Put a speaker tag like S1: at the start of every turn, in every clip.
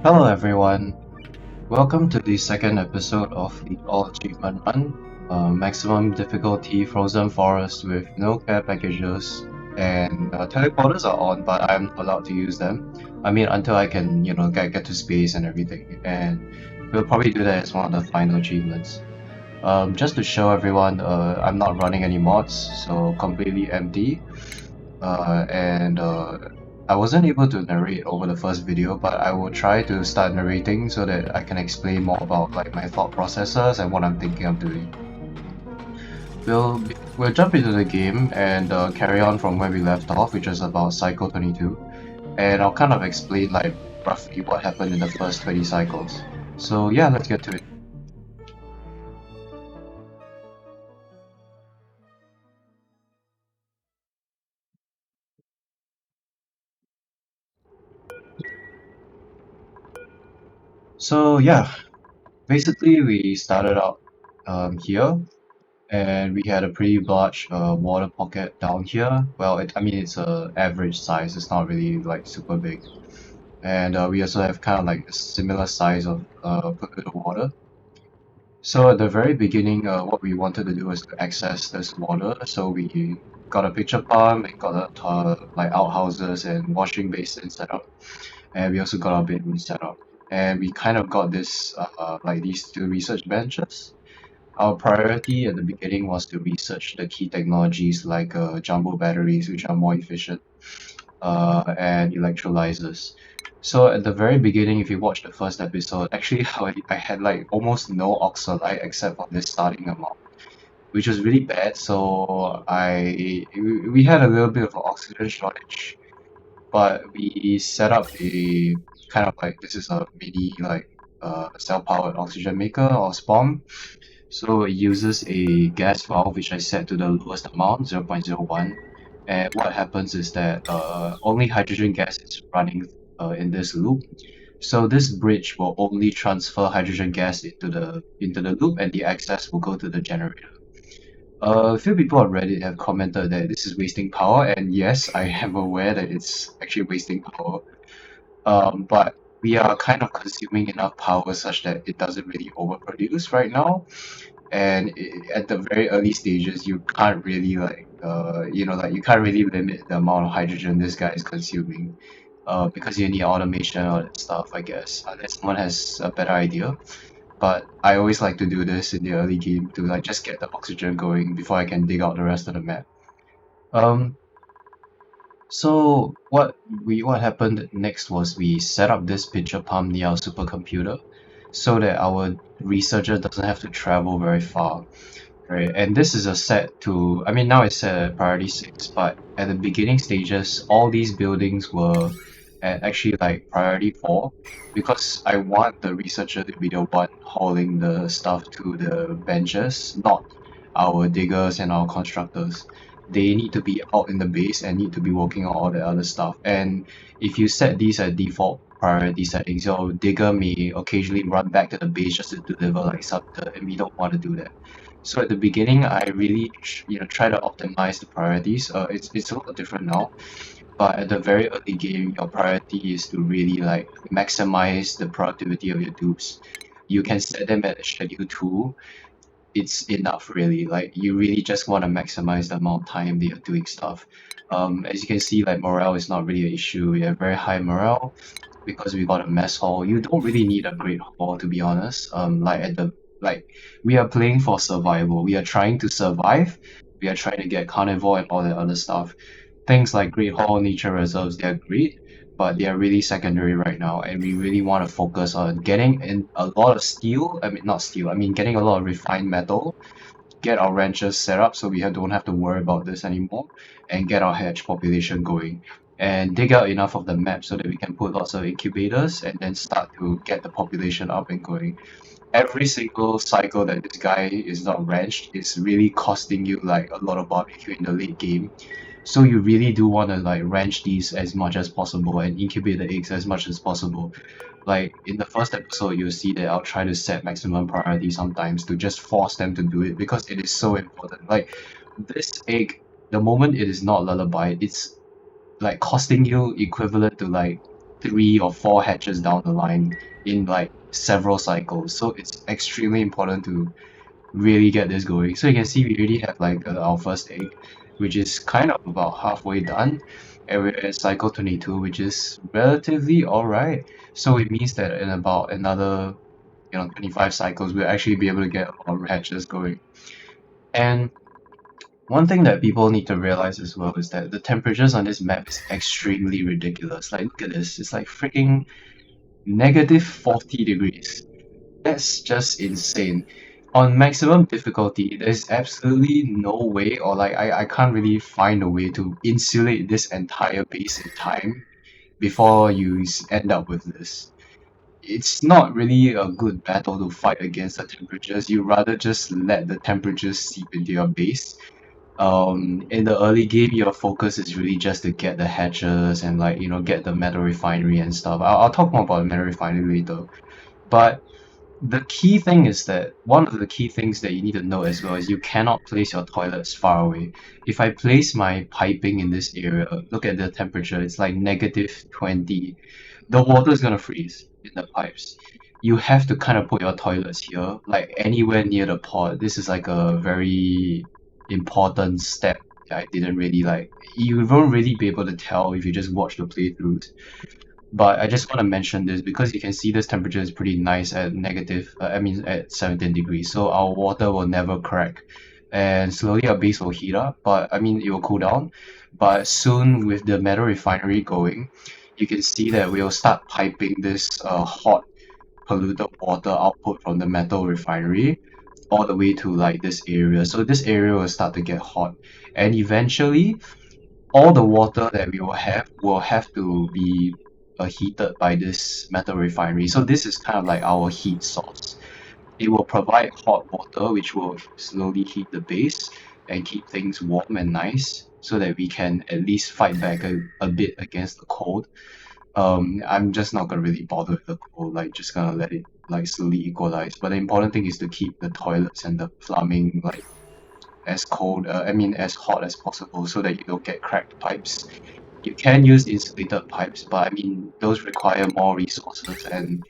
S1: Hello everyone, welcome to the second episode of the All Achievement Run, maximum difficulty frozen forest with no care packages, and teleporters are on, but I'm not allowed to use them. I mean, until I can, get to space and everything, and we'll probably do that as one of the final achievements. Just to show everyone, I'm not running any mods, so completely empty. And I wasn't able to narrate over the first video, but I will try to start narrating so that I can explain more about like my thought processes and what I'm thinking of doing. We'll jump into the game and carry on from where we left off, which is about cycle 22, and I'll kind of explain like roughly what happened in the first 20 cycles. So yeah, let's get to it. So yeah, basically we started out here and we had a pretty large water pocket down here. Well, I mean, it's a average size. It's not really like super big. And we also have kind of like a similar size of polluted water. So at the very beginning, what we wanted to do was to access this water. So we got a pitcher pump, and got a like outhouses and washing basin set up, and we also got our bedroom set up. And we kind of got this like these two research benches. Our priority at the beginning was to research the key technologies like jumbo batteries, which are more efficient, and electrolyzers. So at the very beginning, if you watch the first episode, actually I had like almost no oxalite except for this starting amount, which was really bad. So we had a little bit of an oxygen shortage, but we set up a kind of like this is a mini like cell-powered oxygen maker or SPOM. So it uses a gas valve which I set to the lowest amount, 0.01. And what happens is that only hydrogen gas is running in this loop. So this bridge will only transfer hydrogen gas into the loop, and the excess will go to the generator. A few people on Reddit have commented that this is wasting power, and yes, I am aware that it's actually wasting power. But we are kind of consuming enough power such that it doesn't really overproduce right now, and at the very early stages you can't really like like you can't really limit the amount of hydrogen this guy is consuming, because you need automation and all that stuff, I guess, unless someone has a better idea. But I always like to do this in the early game to like just get the oxygen going before I can dig out the rest of the map. um so what happened next was we set up this pitcher pump near our supercomputer so that our researcher doesn't have to travel very far. Right, and this is a set to, I mean, now it's set at priority 6, but at the beginning stages, all these buildings were at actually like priority 4, because I want the researcher to be the one hauling the stuff to the benches, not our diggers and our constructors. They need to be out in the base and need to be working on all the other stuff. And if you set these at default priority settings, your digger may occasionally run back to the base just to deliver like something, and we don't want to do that. So at the beginning, I really try to optimize the priorities. It's a lot different now, but at the very early game, your priority is to really like maximize the productivity of your dupes. You can set them at schedule 2. It's enough really. Like you really just want to maximize the amount of time they are doing stuff. As you can see, like morale is not really an issue. We have very high morale because we got a mess hall. You don't really need a great hall, to be honest. Like we are playing for survival. We are trying to survive. We are trying to get carnivore and all that other stuff. Things like Great Hall, nature reserves, they are great, but they are really secondary right now, and we really want to focus on getting in a lot of steel. I mean, not steel. I mean, getting a lot of refined metal. Get our ranches set up so don't have to worry about this anymore, and get our hedge population going, and dig out enough of the map so that we can put lots of incubators and then start to get the population up and going. Every single cycle that this guy is not ranched is really costing you like a lot of barbecue in the late game. So you really do want to like ranch these as much as possible and incubate the eggs as much as possible. Like in the first episode, you'll see that I'll try to set maximum priority sometimes to just force them to do it because it is so important. Like this egg, the moment it is not lullaby, it's like costing you equivalent to like 3 or 4 hatches down the line in like several cycles. So it's extremely important to really get this going. So you can see we already have like our first egg, which is kind of about halfway done, and we're at cycle 22, which is relatively alright. So it means that in about another 25 cycles, we'll actually be able to get our hatches going. And one thing that people need to realize as well is that the temperatures on this map is extremely ridiculous. Like, look at this. It's like freaking negative 40 degrees. That's just insane. On maximum difficulty, there's absolutely no way, or like I can't really find a way to insulate this entire base in time before you end up with this. It's not really a good battle to fight against the temperatures. You rather just let the temperatures seep into your base. In the early game, your focus is really just to get the hatches and like get the metal refinery and stuff. I'll talk more about the metal refinery later. But the key thing is that one of the key things that you need to know as well is you cannot place your toilets far away. If I place my piping in this area, look at the temperature, it's like negative 20. The water is gonna freeze in the pipes. You have to kind of put your toilets here, like anywhere near the pot. This is like a very important step that I didn't really like. You won't really be able to tell if you just watch the playthroughs. But I just want to mention this because you can see this temperature is pretty nice at at 17 degrees. So our water will never crack. And slowly our base will heat up, but I mean, it will cool down. But soon with the metal refinery going, you can see that we'll start piping this hot polluted water output from the metal refinery all the way to like this area. So this area will start to get hot. And eventually, all the water that we will have to be heated by this metal refinery. So this is kind of like our heat source. It will provide hot water which will slowly heat the base and keep things warm and nice so that we can at least fight back a bit against the cold. I'm just not gonna really bother with the cold, like just gonna let it like slowly equalize. But the important thing is to keep the toilets and the plumbing like as cold, as hot as possible so that you don't get cracked pipes. You can use insulated pipes, but I mean those require more resources and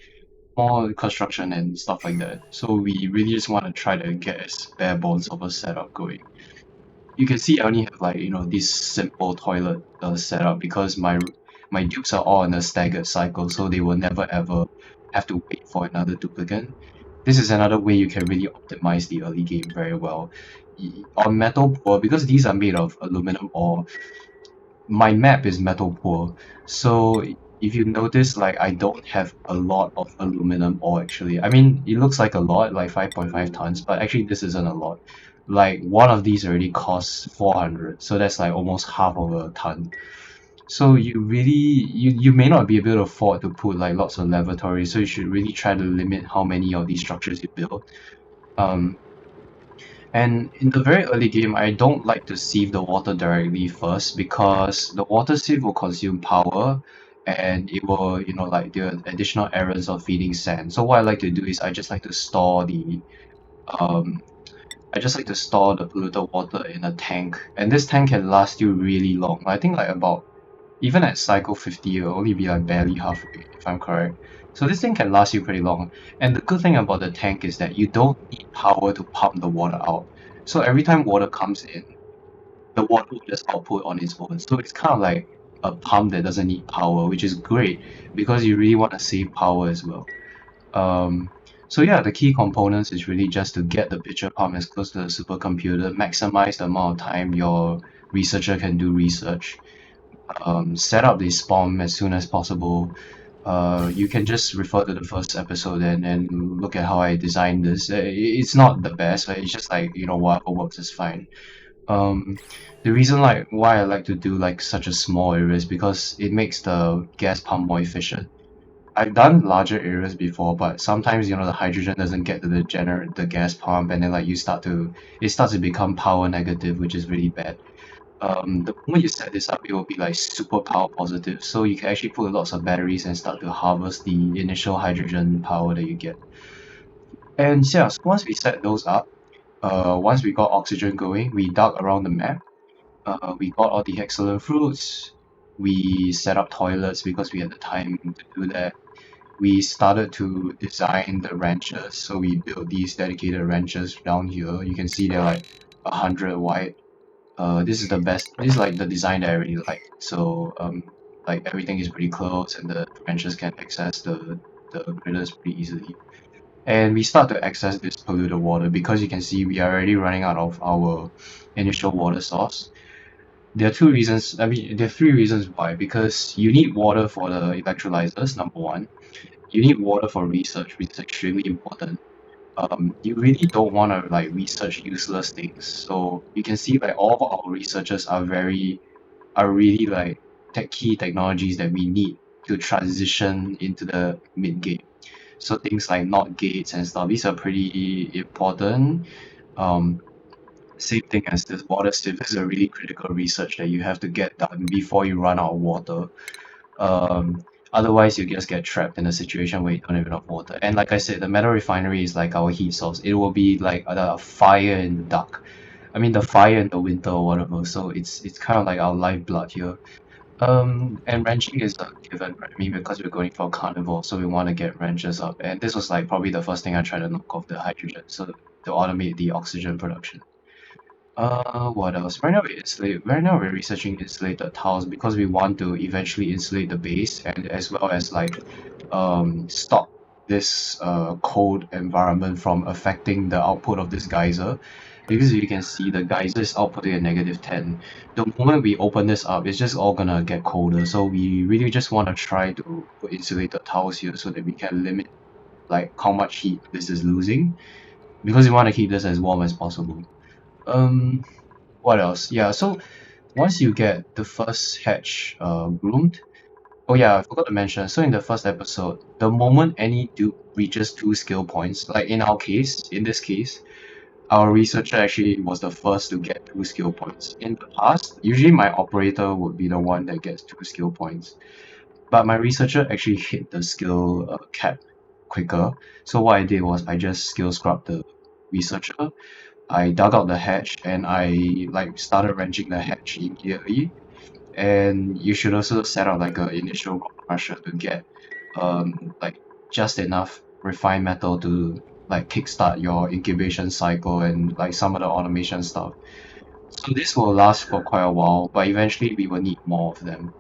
S1: more construction and stuff like that. So we really just want to try to get as bare bones of a setup going. You can see I only have like this simple toilet setup because my dupes are all in a staggered cycle, so they will never ever have to wait for another duplicate. This is another way you can really optimize the early game very well. On metal poor, because these are made of aluminum ore, my map is metal poor, so if you notice, like I don't have a lot of aluminum ore actually. I mean, it looks like a lot, like 5.5 tons, but actually this isn't a lot. Like one of these already costs 400, so that's like almost half of a ton. So you may not be able to afford to put like lots of lavatories, so you should really try to limit how many of these structures you build. Um, and in the very early game, I don't like to sieve the water directly first because the water sieve will consume power and it will, like the additional errors of feeding sand. So what I like to do is um, I just like to store the polluted water in a tank, and this tank can last you really long. I think like about even at cycle 50, it'll only be like barely halfway, if I'm correct. So this thing can last you pretty long. And the good thing about the tank is that you don't need power to pump the water out. So every time water comes in, the water will just output on its own. So it's kind of like a pump that doesn't need power, which is great because you really want to save power as well. Um, so yeah, the key components is really just to get the pitcher pump as close to the supercomputer, maximize the amount of time your researcher can do research, set up the spawn as soon as possible. You can just refer to the first episode and look at how I designed this. It's not the best, but it's just like whatever works is fine. The reason like why I like to do like such a small area is because it makes the gas pump more efficient. I've done larger areas before, but sometimes the hydrogen doesn't get to the gas pump, and then like it starts to become power negative, which is really bad. The moment you set this up, it will be like super power positive, so you can actually put lots of batteries and start to harvest the initial hydrogen power that you get. And yeah, so once we set those up, once we got oxygen going, we dug around the map. We got all the excellent fruits. We set up toilets because we had the time to do that. We started to design the ranches, so we built these dedicated ranches down here. You can see they're like 100 wide. This is the best. This is like the design that I really like. So like everything is pretty close, and the ranches can access the critters pretty easily. And we start to access this polluted water because you can see we are already running out of our initial water source. There are two reasons. I mean, there are three reasons why. Because you need water for the electrolyzers, number one. You need water for research, which is extremely important. You really don't want to like research useless things. So you can see like all of our researchers are really like key technologies that we need to transition into the mid game. So things like NOT gates and stuff, these are pretty important. Um, Same thing as this water sieve is a really critical research that you have to get done before you run out of water. Um, Otherwise, you just get trapped in a situation where you don't have enough water. And like I said, the metal refinery is like our heat source. It will be like a fire in the dark. I mean, the fire in the winter or whatever. So it's kind of like our lifeblood here. And ranching is a given, right? I mean, because we're going for carnivore, so we want to get ranches up. And this was like probably the first thing I tried to knock off the hydrogen, so to automate the oxygen production. What else? Right now we're researching insulated tiles because we want to eventually insulate the base and as well as like stop this cold environment from affecting the output of this geyser. Because you can see the geyser is outputting a -10. The moment we open this up, it's just all gonna get colder. So we really just want to try to put insulated tiles here so that we can limit like how much heat this is losing because we want to keep this as warm as possible. Um, what else? Yeah, so once you get the first hatch groomed, oh yeah, I forgot to mention. So in the first episode, the moment any dupe reaches 2 skill points, like in this case, our researcher actually was the first to get 2 skill points. In the past, usually my operator would be the one that gets 2 skill points, but my researcher actually hit the skill cap quicker. So what I did was I just skill scrubbed the researcher. I dug out the hatch and I like started wrenching the hatch immediately. And you should also set up like a initial rock crusher to get like just enough refined metal to like kickstart your incubation cycle and like some of the automation stuff. So this will last for quite a while, but eventually we will need more of them.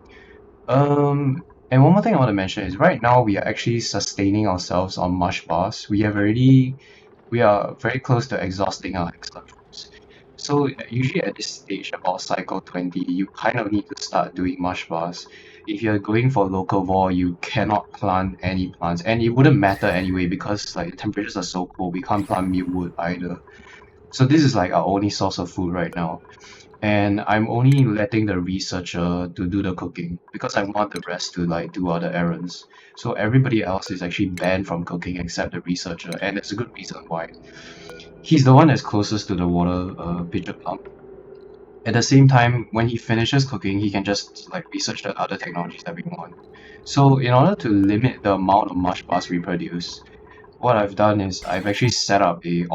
S1: And one more thing I want to mention is right now we are actually sustaining ourselves on mush bars. We are very close to exhausting our extra fruits. So usually at this stage, about cycle 20, you kind of need to start doing mush bars. If you're going for locavore, you cannot plant any plants, and it wouldn't matter anyway because like the temperatures are so cold, we can't plant mealwood either. So this is like our only source of food right now, and I'm only letting the researcher to do the cooking because I want the rest to like do other errands. So everybody else is actually banned from cooking except the researcher, and there's a good reason why. He's the one that's closest to the water pitcher pump. At the same time, when he finishes cooking, he can just like research the other technologies that we want. So in order to limit the amount of mush bars we produce, what I've done is I've actually set up a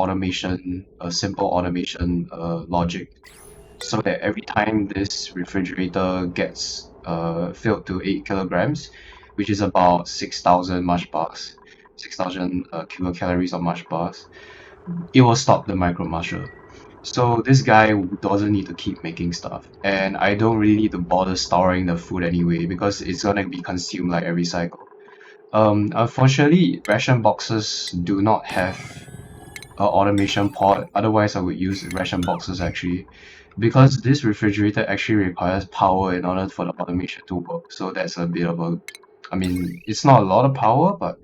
S1: simple automation logic so that every time this refrigerator gets filled to 8 kilograms, which is about 6,000 mush bars, 6,000 kilocalories of mush bars, it will stop the micro musher. So this guy doesn't need to keep making stuff, and I don't really need to bother storing the food anyway because it's gonna be consumed like every cycle. Unfortunately, ration boxes do not have a automation port. Otherwise, I would use ration boxes actually, because this refrigerator actually requires power in order for the automation to work. So that's a bit of a, I mean, it's not a lot of power, but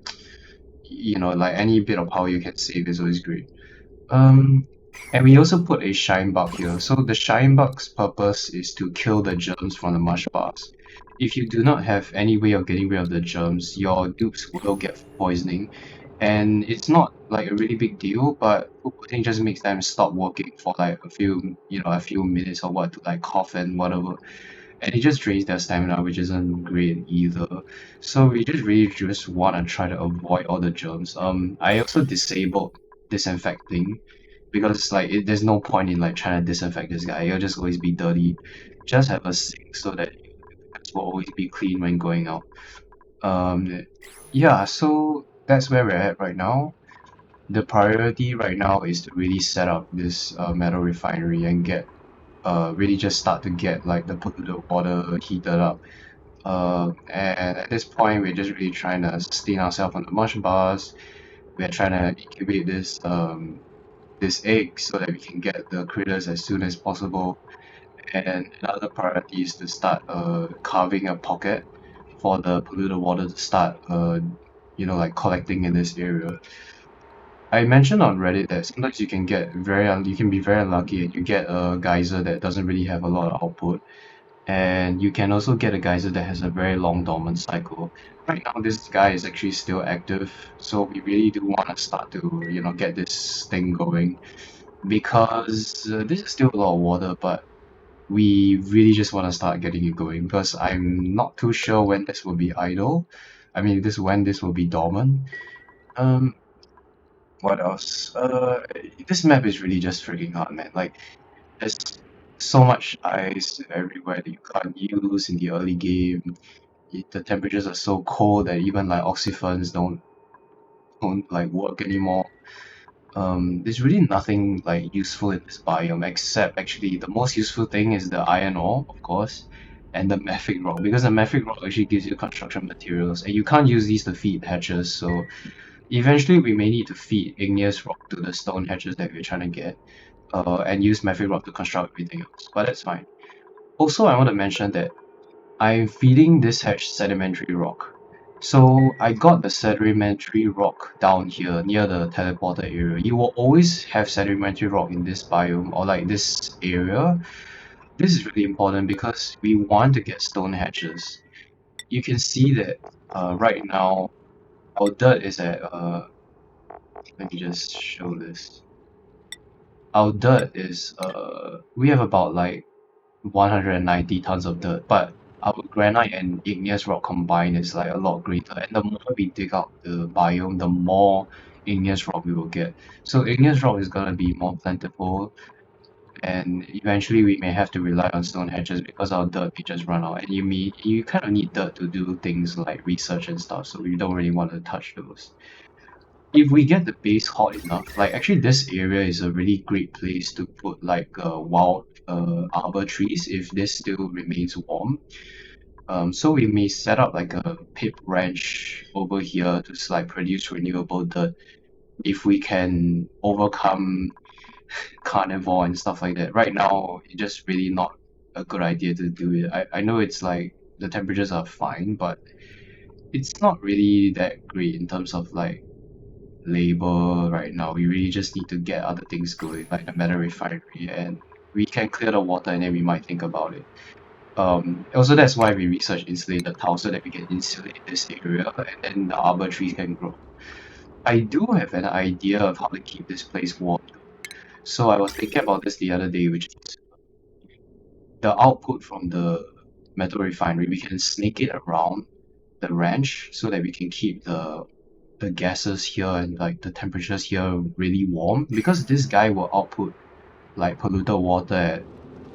S1: you know, like any bit of power you can save is always great. Um, and we also put a shine bug here. So the shine bug's purpose is to kill the germs from the mush bars. If you do not have any way of getting rid of the germs, your dupes will get poisoning. And it's not like a really big deal, but food pudding just makes them stop working for like a few minutes or what to like cough and whatever. And it just drains their stamina, which isn't great either. So we just really just want to try to avoid all the germs. I also disabled disinfecting because like there's no point in like trying to disinfect this guy. He'll just always be dirty. Just have a sink so that will always be clean when going out. Yeah, so that's where we're at right now. The priority right now is to really set up this metal refinery and get really just start to get like the polluted water heated up. And at this point, we're just really trying to sustain ourselves on the mush bars. We're trying to incubate this egg so that we can get the critters as soon as possible. And another priority is to start carving a pocket for the polluted water to start like collecting in this area. I mentioned on Reddit that sometimes you can get you can be very unlucky and you get a geyser that doesn't really have a lot of output, and you can also get a geyser that has a very long dormant cycle. Right now, this guy is actually still active, so we really do want to start to get this thing going because this is still a lot of water, but we really just want to start getting it going because I'm not too sure when this will be idle. I mean, when this will be dormant. Um, what else? This map is really just freaking hard, man. Like, there's so much ice everywhere that you can't use in the early game. The temperatures are so cold that even like oxyphons don't like work anymore. There's really nothing like useful in this biome except actually the most useful thing is the iron ore, of course, and the mafic rock because the mafic rock actually gives you construction materials, and you can't use these to feed hatches. So eventually, we may need to feed igneous rock to the stone hatches that we're trying to get, and use mafic rock to construct everything else. But that's fine. Also, I want to mention that I'm feeding this hatch sedimentary rock. So I got the sedimentary rock down here near the teleporter area. You will always have sedimentary rock in this biome or like this area. This is really important because we want to get stone hatches. You can see that right now our dirt is at let me just show this. Our dirt is we have about like 190 tons of dirt, but our granite and igneous rock combined is like a lot greater. And the more we dig out the biome, the more igneous rock we will get. So igneous rock is gonna be more plentiful, and eventually we may have to rely on stone hatches because our dirt may just run out. And you kind of need dirt to do things like research and stuff, so we don't really want to touch those. If we get the base hot enough, like actually this area is a really great place to put like wild arbor trees if this still remains warm. So we may set up like a pip ranch over here to like produce renewable dirt if we can overcome carnivore and stuff like that. Right now, it's just really not a good idea to do it. I know it's like the temperatures are fine, but it's not really that great in terms of like labor right now. We really just need to get other things going, like the metal refinery, and we can clear the water and then we might think about it. Also, that's why we research insulated tiles so that we can insulate this area and then the arbor trees can grow. I do have an idea of how to keep this place warm. So I was thinking about this the other day, which is the output from the metal refinery. We can snake it around the ranch so that we can keep the gases here and like the temperatures here really warm because this guy will output like polluted water at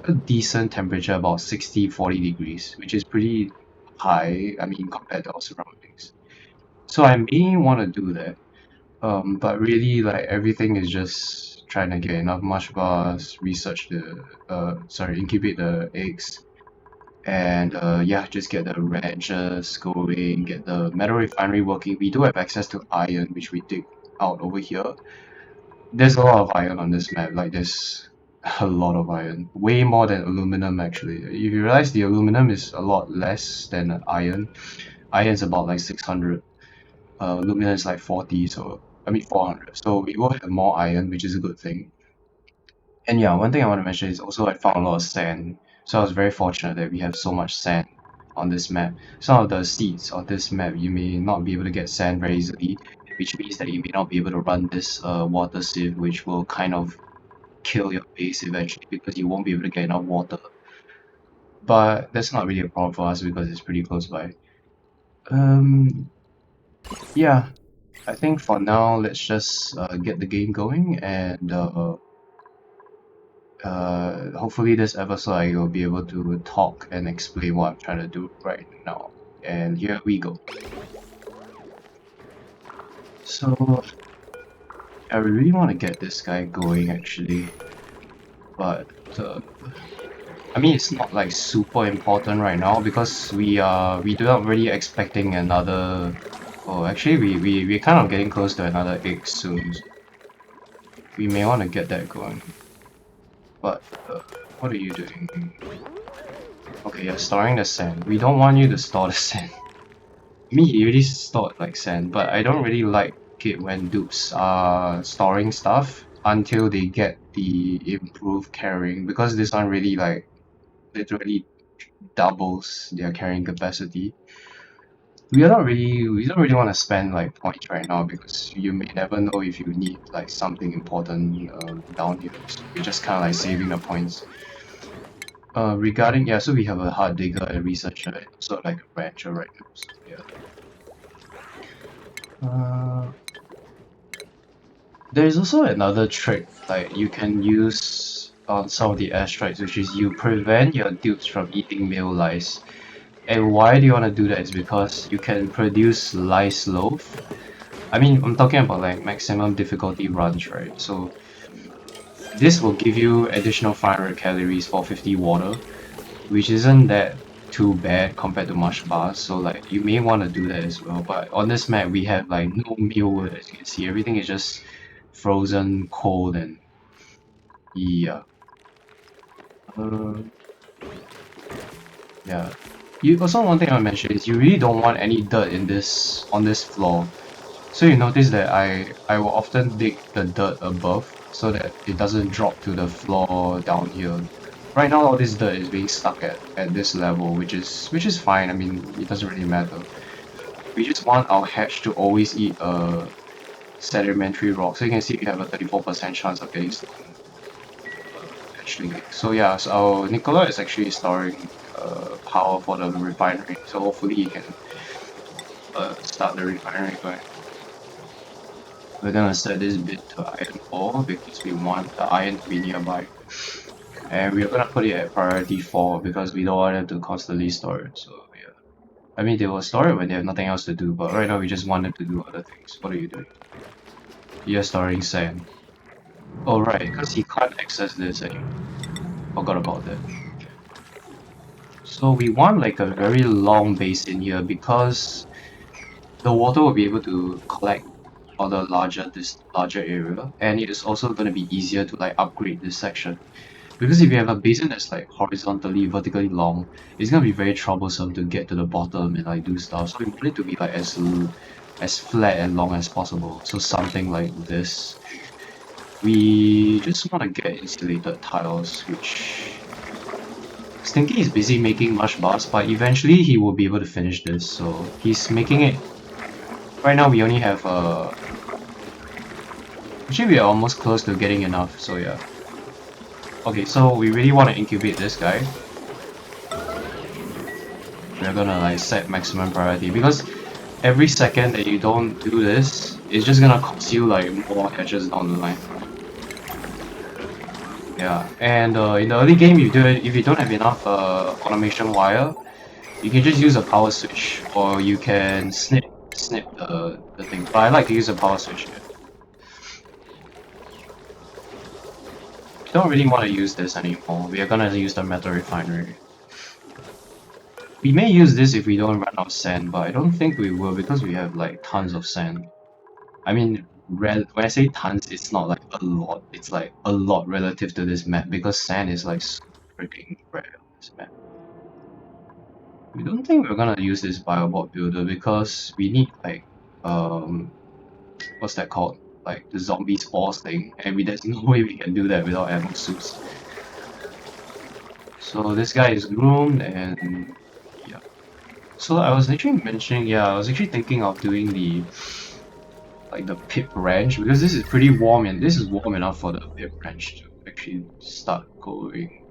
S1: a decent temperature, about 60-40 degrees, which is pretty high, I mean, compared to our surroundings. So I may want to do that, but really like everything is just trying to get enough mush bars, incubate the eggs, and yeah, just get the ranches going, get the metal refinery working. We do have access to iron, which we dig out over here. There's a lot of iron on this map, like there's a lot of iron, way more than aluminum actually. If you realize the aluminum is a lot less than iron, iron's about like 600, aluminum is like 40, so I mean 400. So we will have more iron, which is a good thing. And yeah, one thing I want to mention is also I found a lot of sand. So I was very fortunate that we have so much sand on this map. Some of the seeds on this map, you may not be able to get sand very easily, which means that you may not be able to run this water sieve, which will kind of kill your base eventually because you won't be able to get enough water. But that's not really a problem for us because it's pretty close by. Um, yeah, I think for now, let's just get the game going and hopefully this episode I will be able to talk and explain what I'm trying to do right now. And here we go. So I really want to get this guy going actually, but I mean it's not like super important right now because we do not really expecting another. Oh, actually we're kind of getting close to another egg soon. We may want to get that going. But what are you doing? Okay, you're storing the sand. We don't want you to store the sand. Me, you already stored like sand, but I don't really like it when dupes are storing stuff until they get the improved carrying, because this one really like literally doubles their carrying capacity. We don't really want to spend like points right now because you may never know if you need like something important down here. So we're just kind of like saving the points. Regarding, yeah, so we have a hard digger, a researcher, and also like a rancher right now. So yeah. There's also another trick like you can use on some of the asteroids, which is you prevent your dupes from eating male lice. And why do you want to do that is because you can produce Liceloaf. I mean, I'm talking about like maximum difficulty runs, right? So this will give you additional 500 calories for 50 water, which isn't that too bad compared to mush bars. So like you may want to do that as well. But on this map we have like no mealwood, as you can see. Everything is just frozen cold, and yeah. Uh, yeah. You also, one thing I want to mention is you really don't want any dirt in this on this floor. So you notice that I will often dig the dirt above so that it doesn't drop to the floor down here. Right now all this dirt is being stuck at this level, which is fine. I mean, it doesn't really matter. We just want our hatch to always eat sedimentary rock. So you can see we have a 34% chance of getting stuck. Actually, so yeah, so our Nicola is actually storing power for the refinery. So hopefully he can start the refinery going. We're gonna set this bit to iron ore because we want the iron to be nearby. And we're gonna put it at priority 4 because we don't want them to constantly store it. So yeah. I mean, they will store it when they have nothing else to do, but right now we just want them to do other things. What are you doing? You're storing sand. Oh right, because he can't access this anymore. Forgot about that. So we want like a very long basin here because the water will be able to collect on the this larger area, and it is also going to be easier to like upgrade this section. Because if you have a basin that's like horizontally, vertically long, it's gonna be very troublesome to get to the bottom and like do stuff. So we want it to be like as flat and long as possible. So something like this. We just want to get insulated tiles, which Stinky is busy making mush bars, but eventually he will be able to finish this. So he's making it. Right now we only have actually we are almost close to getting enough. So yeah. Okay, so we really want to incubate this guy. We're gonna like set maximum priority because every second that you don't do this, it's just gonna cost you like more hatches down the line. Yeah, and in the early game, if you don't have enough automation wire, you can just use a power switch, or you can snip the thing. But I like to use a power switch here. Don't really want to use this anymore. We are gonna use the metal refinery. We may use this if we don't run out of sand, but I don't think we will because we have like tons of sand. I mean, when I say tons, it's not like a lot. It's like a lot relative to this map because sand is like so freaking rare on this map. We don't think we're gonna use this biobot builder because we need like what's that called? Like the zombie spores thing, and there's no way we can do that without ammo suits. So this guy is groomed, and yeah. So I was actually mentioning, yeah, I was actually thinking of doing the pip ranch because this is pretty warm, and this is warm enough for the pip ranch to actually start going.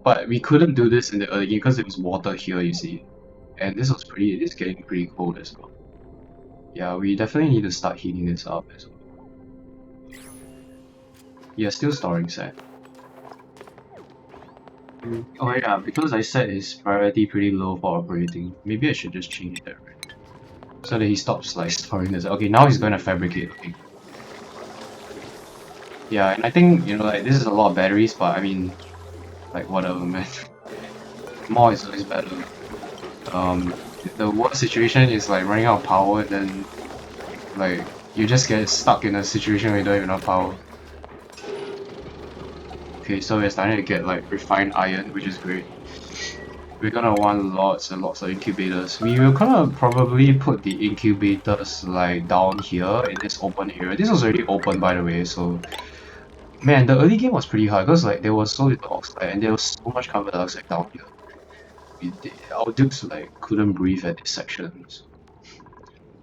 S1: But we couldn't do this in the early game because there was water here, you see, and it's getting pretty cold as well. Yeah, we definitely need to start heating this up as well. Yeah, still storing sand. Oh yeah, because I set his priority pretty low for operating. Maybe I should just change that, right? So that he stops like storing this. Okay, now he's going to fabricate. Okay. Yeah, and I think, you know, like this is a lot of batteries, but I mean, like whatever, man. More is always better. Um, the worst situation is like running out of power, then like you just get stuck in a situation where you don't have enough power. Okay, so we're starting to get like refined iron, which is great. We're gonna want lots and lots of incubators. We will kind of probably put the incubators like down here in this open area. This was already open by the way, so man, the early game was pretty hard because like there was so little oxide and there was so much carbon dioxide down here. Our dupes like couldn't breathe at this section, so.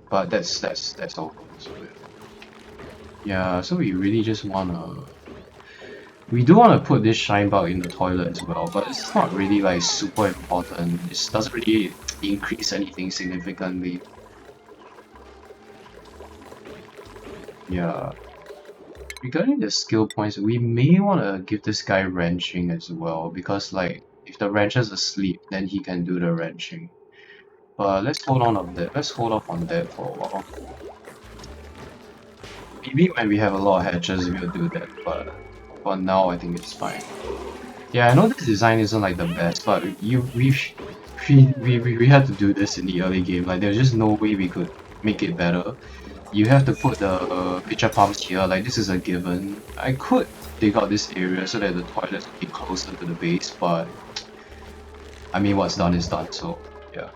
S1: But that's all. So yeah, so we really just wanna. We do want to put this shine bug in the toilet as well, but it's not really like super important. It doesn't really increase anything significantly. Yeah. Regarding the skill points, we may want to give this guy wrenching as well, because like if the wrencher's asleep, then he can do the wrenching. But let's hold on of that. Let's hold off on that for a while. Maybe when we have a lot of hatches, we'll do that, but for now, I think it's fine. Yeah, I know this design isn't like the best, but we had to do this in the early game. Like there's just no way we could make it better. You have to put the pitcher pumps here. Like this is a given. I could dig out this area so that the toilets would be closer to the base, but I mean what's done is done. So yeah,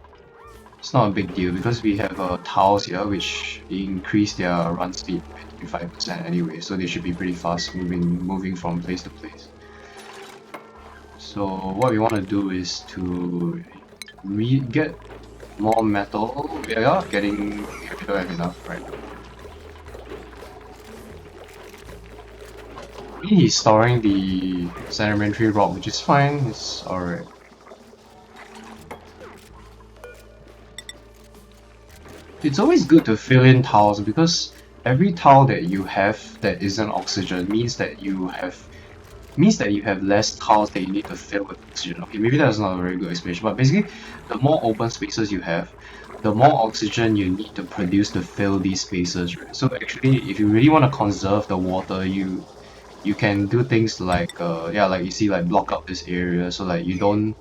S1: it's not a big deal because we have tiles here which increase their run speed by 25% anyway, so they should be pretty fast moving from place to place. So what we want to do is to get more metal. We are getting, we don't have enough right now. I mean, he's storing the sedimentary rock, which is fine. It's alright. It's always good to fill in tiles because every tile that you have that isn't oxygen means that you have less tiles that you need to fill with oxygen. Okay, maybe that's not a very good explanation, but basically, the more open spaces you have, the more oxygen you need to produce to fill these spaces, right? So actually, if you really want to conserve the water, you can do things like yeah, like you see, like block up this area so like you don't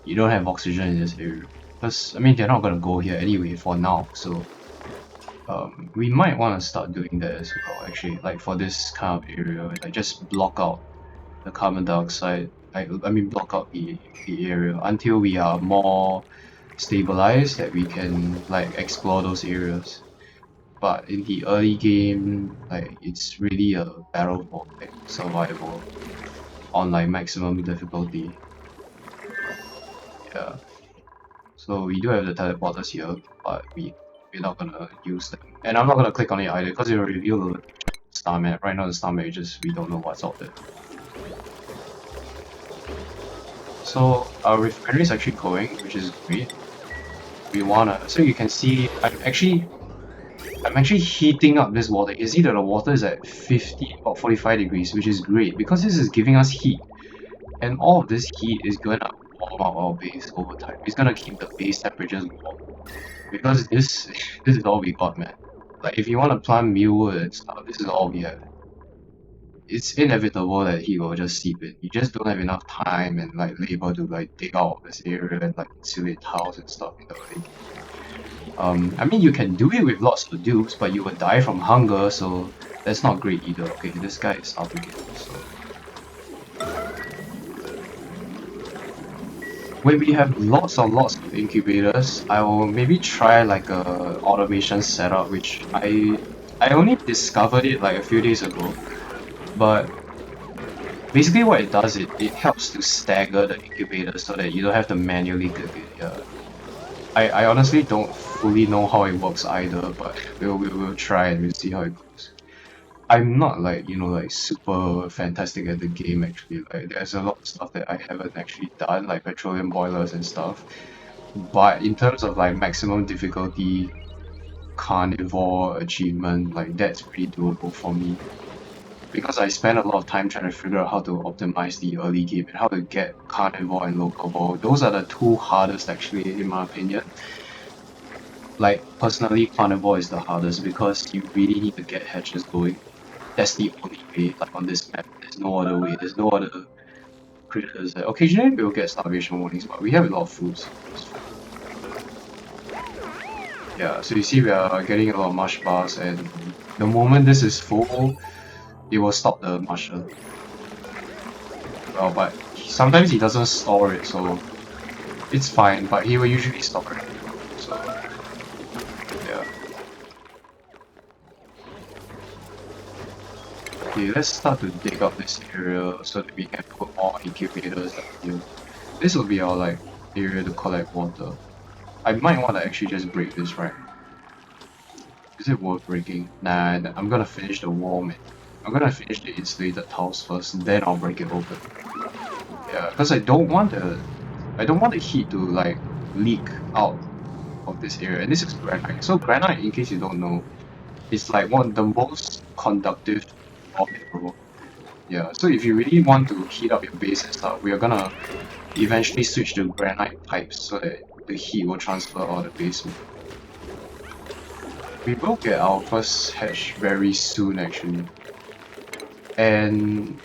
S1: have oxygen in this area. Because I mean, they're not gonna go here anyway for now, so we might want to start doing that as well. Actually, like for this kind of area, like just block out the carbon dioxide. I mean block out the area until we are more stabilized that we can like explore those areas. But in the early game, like it's really a battle for like survival on like maximum difficulty. Yeah. So we do have the teleporters here, but we're not gonna use them. And I'm not gonna click on it either because it will reveal the star map. Right now the star map is just we don't know what's out there. So our refinery is actually going, which is great. We wanna, so you can see I'm actually heating up this water. You see that the water is at 50 or 45 degrees, which is great because this is giving us heat. And all of this heat is gonna warm up our base over time. It's gonna keep the base temperatures warm. Because this is all we got, man. Like if you wanna plant mealwood and stuff, this is all we have. It's inevitable that he will just seep in. You just don't have enough time and like labor to like dig out this area and like insulate tiles and stuff in the early game. I mean you can do it with lots of dupes, but you would die from hunger, so that's not great either. Okay, this guy is obligated, so when we have lots of incubators, I will maybe try like a automation setup, which I only discovered it like a few days ago, but basically what it does, it helps to stagger the incubators so that you don't have to manually click it. Yeah. I honestly don't fully know how it works either, but we'll try and we'll see how it goes. I'm not like, you know, like super fantastic at the game actually. Like there's a lot of stuff that I haven't actually done, like petroleum boilers and stuff. But in terms of like maximum difficulty carnivore achievement, like that's pretty doable for me. because I spent a lot of time trying to figure out how to optimize the early game and how to get carnivore and locavore. Those are the two hardest actually in my opinion. Like personally, carnivore is the hardest because you really need to get hatches going. That's the only way, like on this map. There's no other way. There's no other critters. Occasionally we'll get starvation warnings, but we have a lot of foods. Yeah, so you see we are getting a lot of mush bars, and the moment this is full, it will stop the musher. Well, but sometimes he doesn't store it, so it's fine, but he will usually store it. So, yeah. Okay, let's start to dig up this area so that we can put more incubators down here. This will be our like area to collect water. I might want to actually just break this, right? Is it worth breaking? Nah, I'm gonna finish the wall, man. I'm gonna finish the insulated tiles first, then I'll break it open. Yeah, because I don't want the heat to like leak out of this area. And this is granite. So granite, in case you don't know, is like one of the most conductive of mineral. Yeah, so if you really want to heat up your base and stuff, we are gonna eventually switch to granite pipes so that the heat will transfer out of the basement. We will get our first hatch very soon actually. And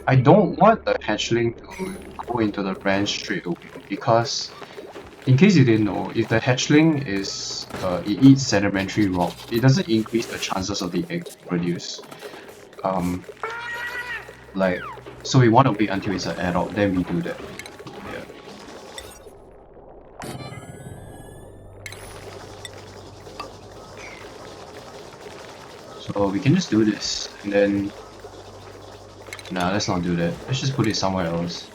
S1: I don't want the hatchling to go into the ranch straight away because in case you didn't know, if the hatchling is it eats sedimentary rock, it doesn't increase the chances of the egg to produce. Like, so we want to wait until it's an adult, then we do that. Yeah. So we can just do this, and then... Nah, let's not do that. Let's just put it somewhere else.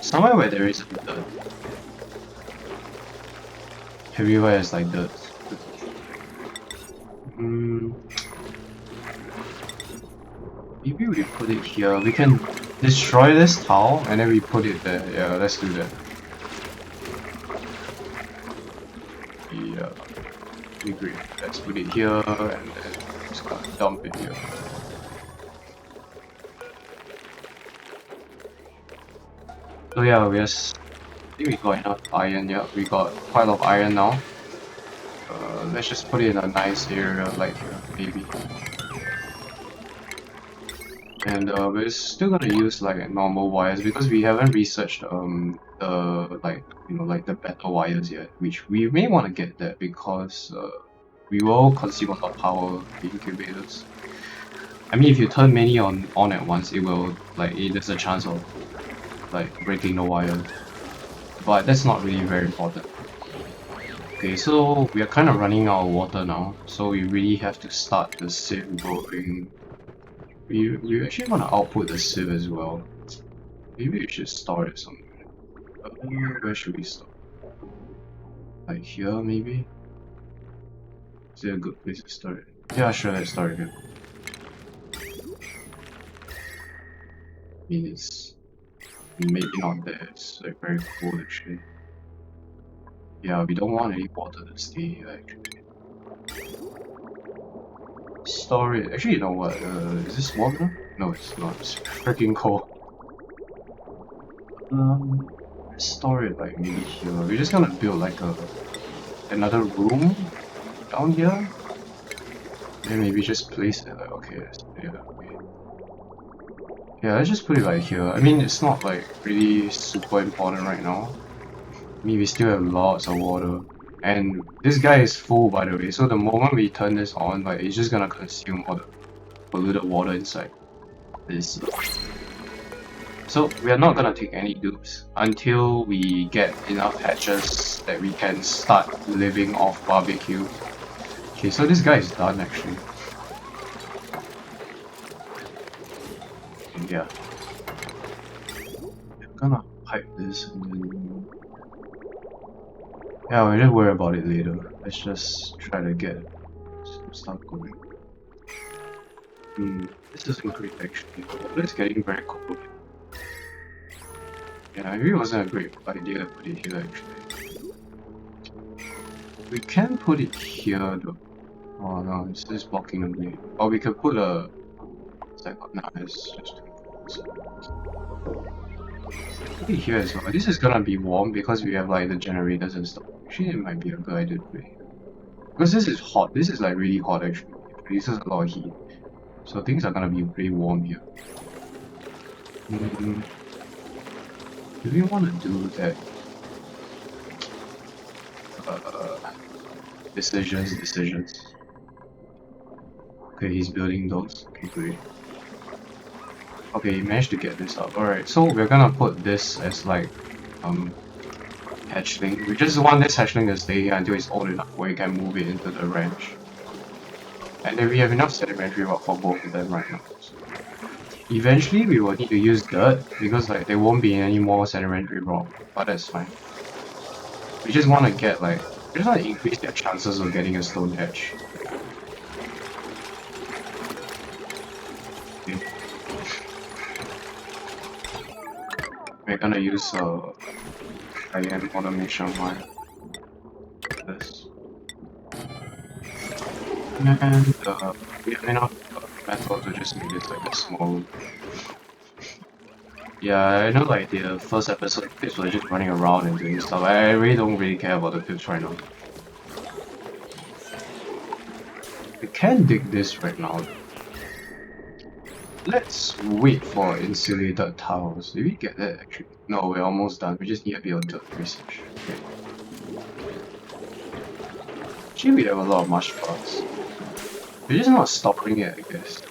S1: Somewhere where there is dirt. Everywhere is like dirt. Maybe we put it here. We can destroy this tile and then we put it there. Yeah, let's do that. Yeah, agree. Let's put it here and then just gonna dump it here. So yeah, I think we got enough iron. Yeah, we got quite a lot of iron now. Let's just put it in a nice area like here, maybe. And we're still gonna use like normal wires because we haven't researched the like the better wires yet, which we may want to get that because we will consume a lot of power the incubators. I mean, if you turn many on at once, it will there's a chance of like breaking the wire, but that's not really very important. Okay, so we are kind of running out of water now, so we really have to start the sieve going. We actually want to output the sieve as well. Maybe we should store it somewhere. Where should we store? Like here, maybe? Is it a good place to store it? Yeah, sure, let's store it here. I mean, it's maybe not there, it's like very cold actually. Yeah, we don't want any water to stay here actually. Store it. Actually, you know what? Is this warm enough? No, it's not. It's freaking cold. Let's store it like maybe here. We're just gonna build like another room down here. Then maybe just place it like okay, yeah, okay. Yeah, let's just put it like here. I mean, it's not like really super important right now. I mean, we still have lots of water. And this guy is full by the way, so the moment we turn this on, like it's just gonna consume all the polluted water inside this. So we are not gonna take any dupes until we get enough hatches that we can start living off barbecue. Okay, so this guy is done actually. And yeah. I'm gonna pipe this and then... Yeah, we'll just worry about it later. Let's just try to get some stuff going. This isn't great actually. It's getting very cold. Yeah, it really wasn't a great idea to put it here actually. We can put it here though. Oh no, it's just blocking the blade. Or we could put a... It's like, nah, it's just... Put it here as well. This is gonna be warm because we have like the generators and stuff. Actually, it might be a good idea to put it here. Because this is hot. This is like really hot actually. It produces a lot of heat. So things are gonna be pretty warm here. Mm, do we want to do that? Decisions. Okay, he's building those. Okay, great. Okay, he managed to get this up. Alright, so we're gonna put this as like hatchling. We just want this hatchling to stay here until it's old enough where we can move it into the ranch. And then we have enough sedimentary rock for both of them right now. So eventually we will need to use dirt because like there won't be any more sedimentary rock, but that's fine. We just want to get like, we just want to increase their chances of getting a stone hatch. Okay. We're gonna use IM automation line. This. And we have enough metal to just make this like a small... Yeah, I know like the first episode pips were just running around and doing stuff. I really don't really care about the pips right now. We can dig this right now. Let's wait for insulated tiles. Did we get that actually? No, we're almost done. We just need a bit of dirt research. Okay. Actually, we have a lot of mush parts. We're just not storing it, I guess.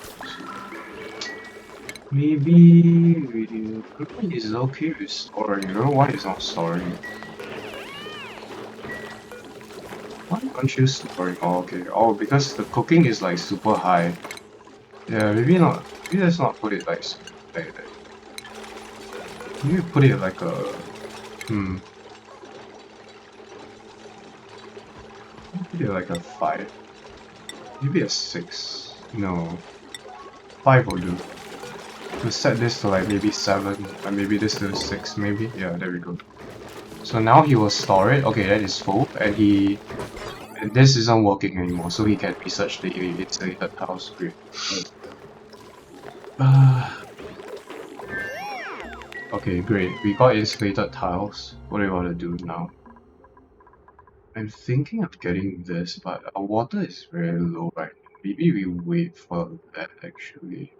S1: Maybe video equipment is okay with storing. I don't know why it's not storing. Why aren't you storing? Oh, okay. Oh, because the cooking is like super high. Yeah, maybe not. Maybe let's not put it like that. Maybe put it like a... Put it like a 5. Maybe a 6. No. 5 will do. We'll set this to like maybe 7. And maybe this to 6 maybe. Yeah, there we go. So now he will store it. Okay, that is full. And this isn't working anymore. So he can research the insulated house. Great. Okay, great. We got insulated tiles. What do we want to do now? I'm thinking of getting this, but our water is very low right now. Maybe we wait for that actually.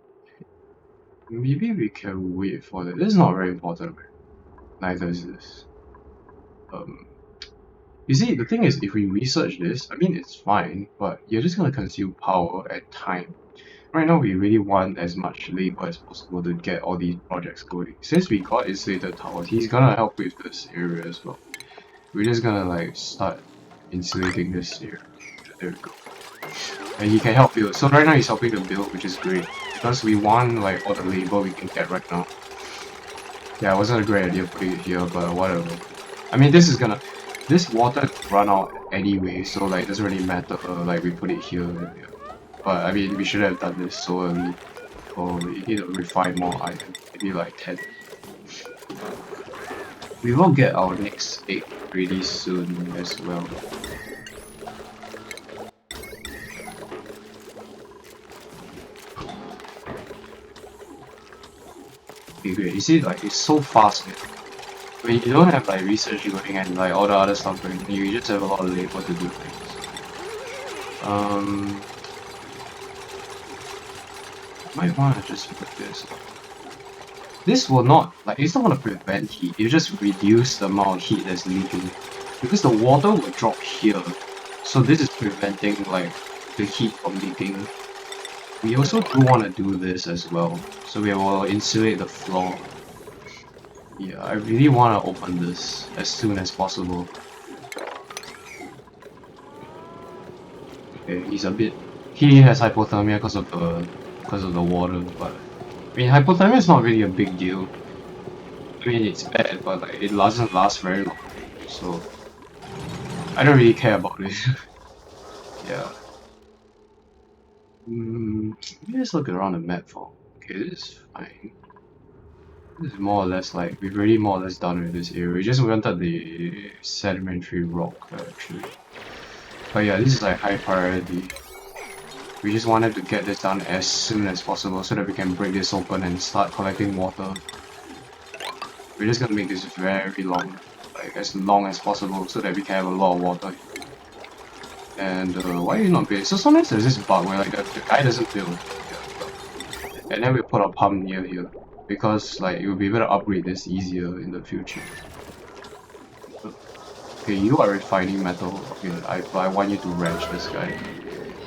S1: Maybe we can wait for that. This is not very important, right? Neither is this. You see, the thing is, if we research this, I mean, it's fine, but you're just gonna consume power and time. Right now, we really want as much labor as possible to get all these projects going. Since we got insulated towers, he's gonna help with this area as well. We're just gonna like start insulating this area. There we go. And he can help build. So right now he's helping to build, which is great. Because we want like all the labor we can get right now. Yeah, it wasn't a great idea putting it here, but whatever. I mean, this water run out anyway, so like it doesn't really matter like we put it here. Yeah. But I mean, we should have done this so early. Oh, we need to refine more iron. Maybe like 10. We will get our next egg pretty soon as well. Okay, great. You see, like, it's so fast, man. When you don't have like research going and like all the other stuff going, you just have a lot of labor to do things. Might wanna just put this. This will not, like, it's not gonna prevent heat, it will just reduce the amount of heat that's leaking. Because the water will drop here, so this is preventing, like, the heat from leaking. We also do want to do this as well, so we will insulate the floor. Yeah, I really want to open this as soon as possible. Okay, he has hypothermia because of the water, but I mean, hypothermia is not really a big deal. I mean, it's bad, but like, it doesn't last very long, so I don't really care about it. Yeah. Let's look around the map for. Okay, this is fine. This is more or less like, we've already more or less done with this area. We just wanted the sedimentary rock actually. But yeah, this is like high priority. We just wanted to get this done as soon as possible so that we can break this open and start collecting water. We're just gonna make this very long, like as long as possible so that we can have a lot of water. And why are you not building? So sometimes there's this bug where like the guy doesn't build. Yeah, and then we put a pump near here because like you'll be able to upgrade this easier in the future. Okay, you are refining metal. Okay, I want you to wrench this guy.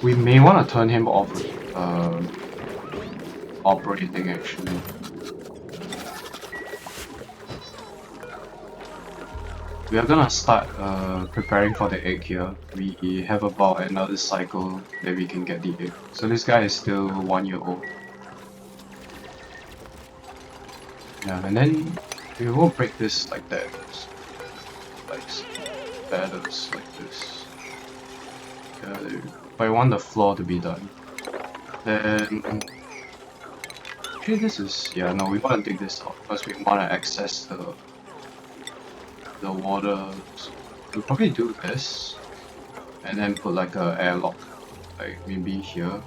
S1: We may want to turn him off operating actually. We are gonna start preparing for the egg here. We have about another cycle that we can get the egg. So this guy is still 1 year old. Yeah, and then we will break this like that. Like ladders like this. Yeah, there you go. But I want the floor to be done. Then actually this is, yeah, no, we want to dig this out because we want to access the water. So we'll probably do this and then put like a airlock, like maybe here.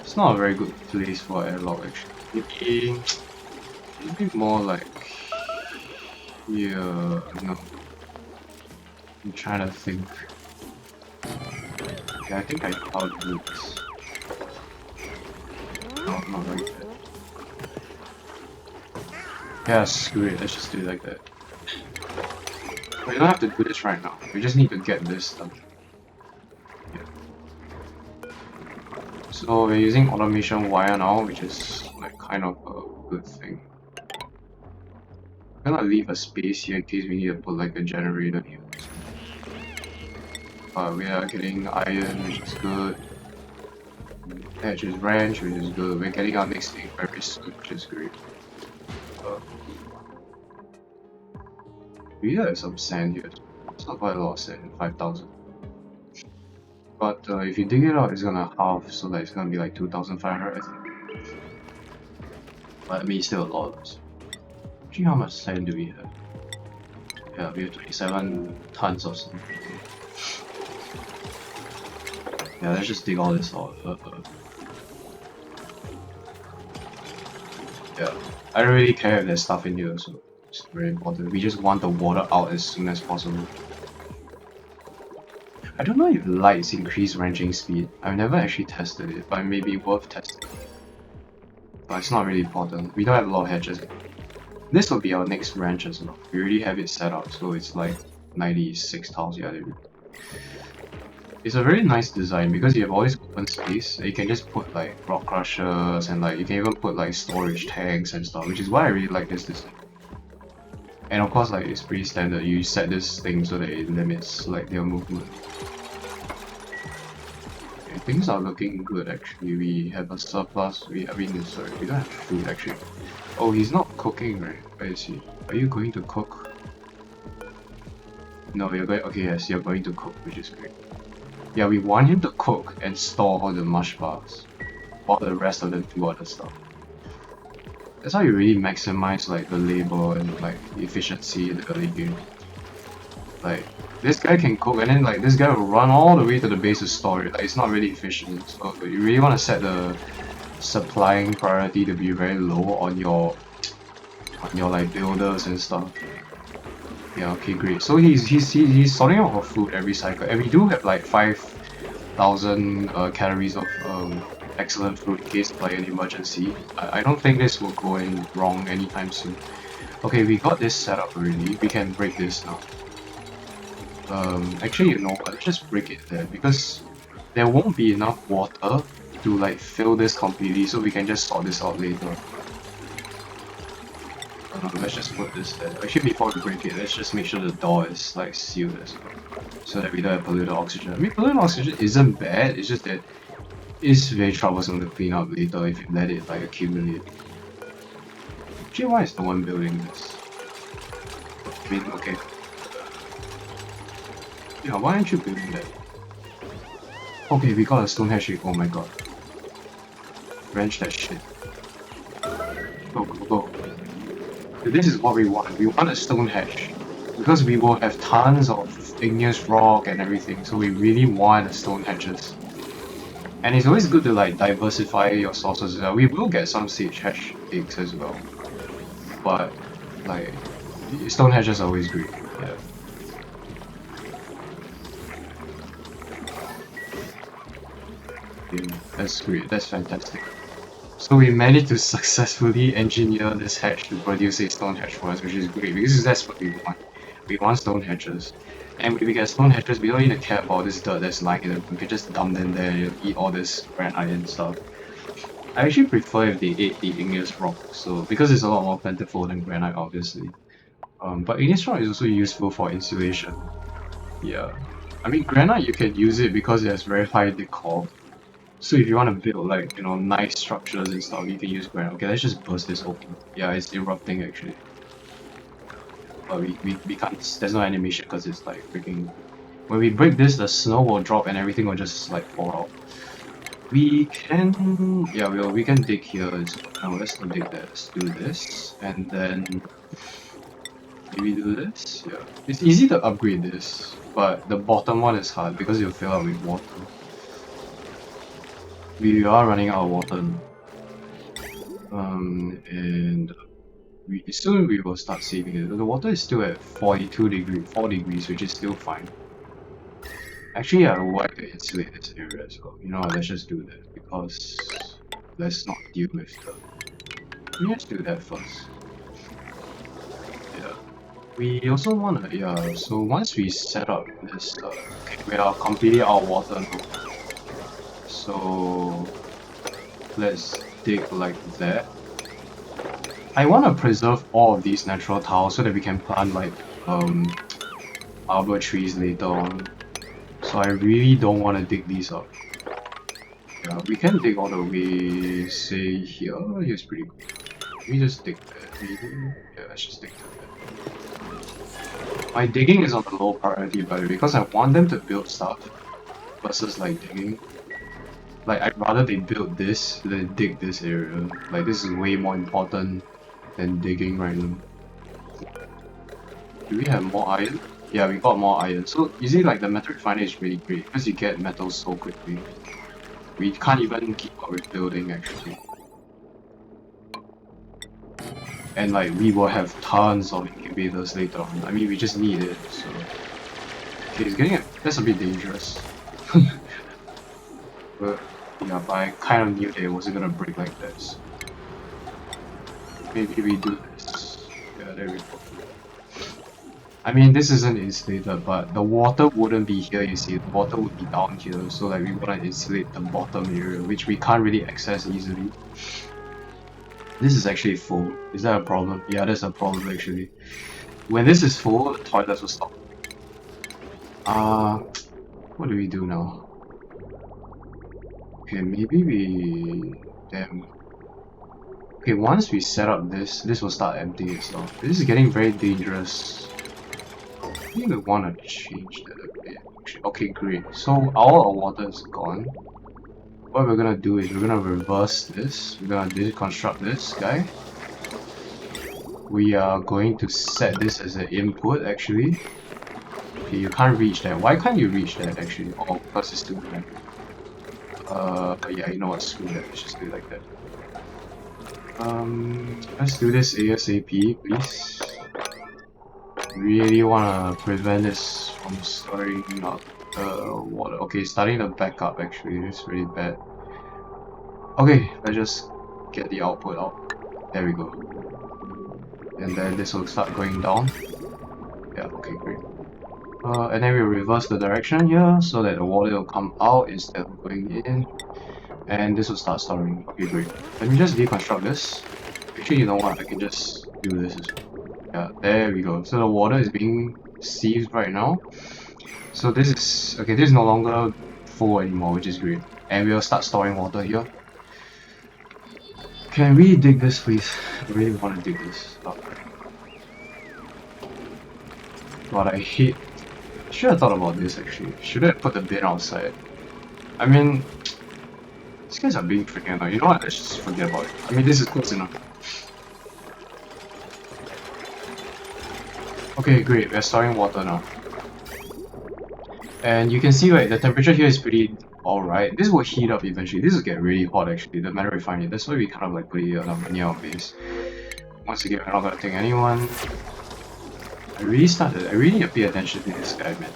S1: It's not a very good place for airlock actually. Maybe more like here. No, I'm trying to think. Okay, I think I know how to do this. No, not like that. Yeah, screw it, let's just do it like that. We don't have to do this right now, we just need to get this done. Yeah. So we're using automation wire now, which is like kind of a good thing. I'm gonna leave a space here in case we need to put like a generator here. We are getting iron, which is good. Edge is wrench, which is good. We're getting our next thing very soon, which is great. We have some sand here. It's not quite a lot of sand, 5,000. But if you dig it out, it's gonna halve, so that it's gonna be like 2,500, I think. But I mean, still a lot. Actually, how much sand do we have? Yeah, we have 27 tons of sand. Yeah, let's just dig all this out. Yeah, I don't really care if there's stuff in here, so it's very important. We just want the water out as soon as possible. I don't know if lights increase wrenching speed. I've never actually tested it, but it may be worth testing. But it's not really important. We don't have a lot of hedges. This will be our next wrench as well. We already have it set up, so it's like 96 tiles. Yeah, it's a very nice design because you have all this open space. You can just put like rock crushers and like you can even put like storage tanks and stuff, which is why I really like this design. And of course, like it's pretty standard. You set this thing so that it limits like their movement. Okay, things are looking good actually. We have a surplus. Sorry, we don't have food actually. Oh, he's not cooking, right? Where is he? Are you going to cook? No, you're going. Okay, yes, you're going to cook, which is great. Yeah, we want him to cook and store all the mush bars, while the rest of them do other stuff. That's how you really maximize like the labor and like the efficiency in the early game. Like this guy can cook, and then like this guy will run all the way to the base to store it. Like it's not really efficient. So you really want to set the supplying priority to be very low on your like builders and stuff. Yeah, okay, great. So he's sorting out our food every cycle, and we do have like 5,000 calories of excellent food in case of like an emergency. I don't think this will go in wrong anytime soon. Okay, we got this set up already. We can break this now. Actually, you know what? Let's just break it there because there won't be enough water to like fill this completely, so we can just sort this out later. Let's just put this there. Actually, before we break it, let's just make sure the door is like sealed as well, so that we don't have polluted oxygen. I mean, polluted oxygen isn't bad. It's just that it's very troublesome to clean up later if you let it like accumulate. Actually, why is no one building this? I mean, okay. Yeah, why aren't you building that? Okay, we got a stone hatchet. Oh my god. Wrench that shit. Go, go, go. This is what we want. We want a stone hatch. Because we will have tons of igneous rock and everything, so we really want a stone hatches. And it's always good to like diversify your sources. We will get some sage hash eggs as well, but like stone hatches are always great. Yeah. Yeah, that's great. That's fantastic. So we managed to successfully engineer this hatch to produce a stone hatch for us, which is great because that's what we want. We want stone hatches. And if we get stone hatches, we don't need to care about this dirt that's lying in the room. We can just dump them there and eat all this granite iron stuff. I actually prefer if they ate the igneous rock, so because it's a lot more plentiful than granite, obviously. But igneous rock is also useful for insulation. Yeah. I mean, granite you can use it because it has very high decor. So if you want to build like, you know, nice structures and stuff, you can use granite. Okay, let's just burst this open. Yeah, it's erupting actually. But we can't, there's no animation because it's like freaking... When we break this, the snow will drop and everything will just like fall out. We can, yeah, we can dig here. No, let's not dig that. Let's do this, and then maybe do this. Yeah, it's easy to upgrade this, but the bottom one is hard because you'll fill up with water. We are running out of water now. And soon we will start saving it. The water is still at 42 degrees, 4 degrees, which is still fine. Actually, I would like to insulate this area as well. You know what, let's just do that because let's not deal with the... Let's do that first. Yeah. We also want to, yeah, so once we set up this, okay, we are completely out of water now. So let's dig like that. I want to preserve all of these natural tiles so that we can plant like arbor trees later on. So I really don't want to dig these up. Yeah, we can dig all the way, say here. Here's pretty good. We just dig that. Yeah, let's just dig that. My digging is on the low priority by the way because I want them to build stuff versus like digging. Like I'd rather they build this than dig this area. Like this is way more important than digging right now. Do we have more iron? Yeah, we got more iron. So you see like the metal refinery is really great because you get metal so quickly. We can't even keep up with building actually. And like we will have tons of incubators later on. I mean we just need it, so... Okay, it's getting that's a bit dangerous. But yeah, but I kind of knew that it wasn't gonna break like this. Maybe we do this. Yeah, there we go. I mean this isn't insulated, but the water wouldn't be here, you see. The water would be down here, so like we wanna insulate the bottom area, which we can't really access easily. This is actually full. Is that a problem? Yeah, that's a problem actually. When this is full, the toilets will stop. What do we do now? Okay, maybe we... Damn. Okay, once we set up this, this will start emptying itself. This is getting very dangerous. I think we want to change that a bit. Okay, great. So all our water is gone. What we're gonna do is we're gonna reverse this. We're gonna deconstruct this guy. We are going to set this as an input actually. Okay, you can't reach that. Why can't you reach that actually? Oh, because it's too bad. Yeah, you know what? Screw that. Let's just do it like that. Let's do this ASAP, please. Really wanna prevent this from starting up the water. Okay, starting to back up actually. It's really bad. Okay, let's just get the output out. There we go. And then this will start going down. Yeah, okay, great. And then we reverse the direction here so that the water will come out instead of going in. And this will start storing. Okay, great. Let me just deconstruct this. Actually, you know what? I can just do this as well. Yeah, there we go. So the water is being sieved right now. So this is... Okay, this is no longer full anymore, which is great. And we'll start storing water here. Can we dig this, please? I really want to dig this. Oh. But I hate... I should have thought about this actually. Should I put the bin outside? I mean... These guys are being freaking annoying. You know what? Let's just forget about it. I mean, this is close enough. Okay, great. We're storing water now. And you can see, right, the temperature here is pretty alright. This will heat up eventually. This will get really hot actually, the metal refinery. That's why we kind of like put it here near our base. Once again, we're not gonna take anyone. I really need to pay attention to this guy, man.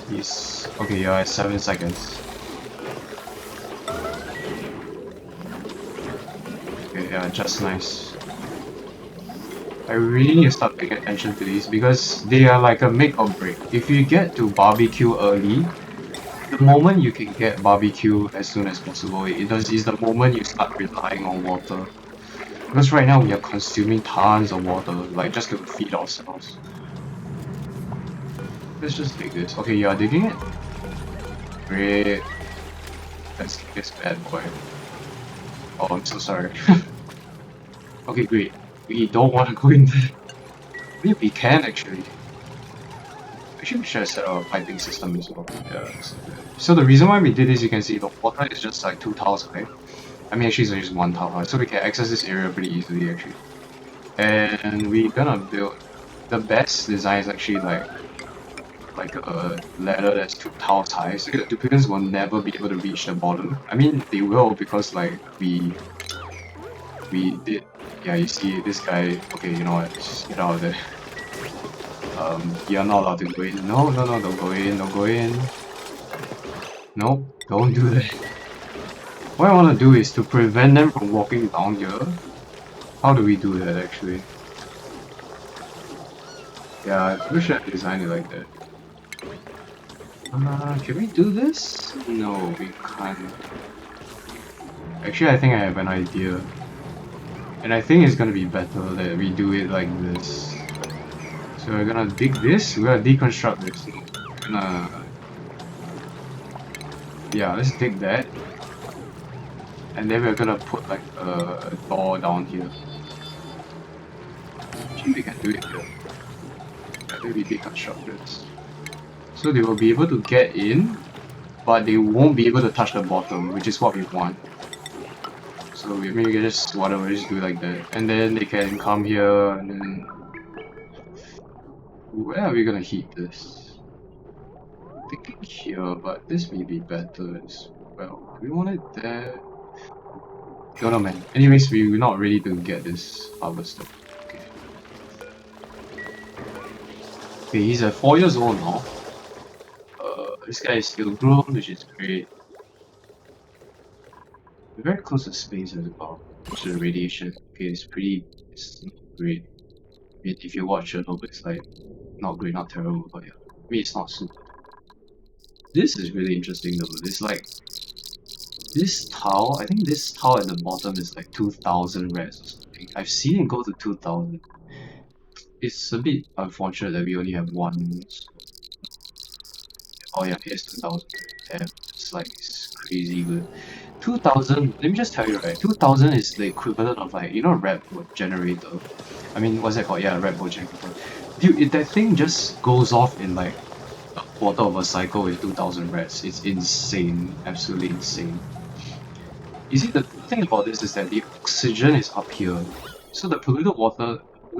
S1: He's okay, yeah, 7 seconds. Okay, yeah, just nice. I really need to start paying attention to these because they are like a make or break. If you get to barbecue early, the moment you can get barbecue as soon as possible, is the moment you start relying on water. Because right now we are consuming tons of water, like just to feed ourselves. Let's just dig this. Okay, you are digging it? Great. Let's dig this bad boy. Oh, I'm so sorry. Okay, great. We don't want to go in there. We can actually. Actually, we should have set up a piping system as well. Yeah. So the reason why we did this, you can see the water is just like 2 tiles high. I mean, actually, it's just 1 tile high, so we can access this area pretty easily actually. And we're gonna build the best design is actually like a ladder that's 2 tiles high, so the duplicants will never be able to reach the bottom. I mean, they will because like we did. Yeah, you see this guy. Okay, you know what? Just get out of there. You're not allowed to go in. No, no, no, don't go in. Don't go in. Nope, don't do that. What I want to do is to prevent them from walking down here. How do we do that actually? Yeah, we should have designed it like that. Can we do this? No, we can't. Actually, I think I have an idea. And I think it's gonna be better that we do it like this. So we're gonna dig this, we're gonna deconstruct this. We're gonna... Yeah, let's dig that. And then we're gonna put like a door down here. Actually, we can do it here. Then we deconstruct this. So they will be able to get in, but they won't be able to touch the bottom, which is what we want. So we can just whatever, just do like that. And then they can come here and then... Where are we gonna heat this? I'm thinking here, but this may be better as well. Do we want it there? Don't know, man. Anyways, we're not ready to get this harvested. Okay. Okay, he's at 4 years old now. This guy is still grown, which is great. We're very close to space as well. So the radiation, okay, it's not great. I mean, if you watch Chernobyl, it's like not great, not terrible, but yeah. I mean, it's not super. This is really interesting though. This like this tile. I think this tile at the bottom is like 2,000 reds or something. I've seen it go to 2,000. It's a bit unfortunate that we only have one. Oh yeah, here's 2,000. Damn, it's crazy good. 2,000. Let me just tell you, right? 2,000 is the equivalent of like, you know, a red boat generator. I mean, what's that called? Yeah, a red boat generator. Dude, that thing just goes off in like a quarter of a cycle with 2,000 reds. It's insane, absolutely insane. You see, the thing about this is that the oxygen is up here, so the polluted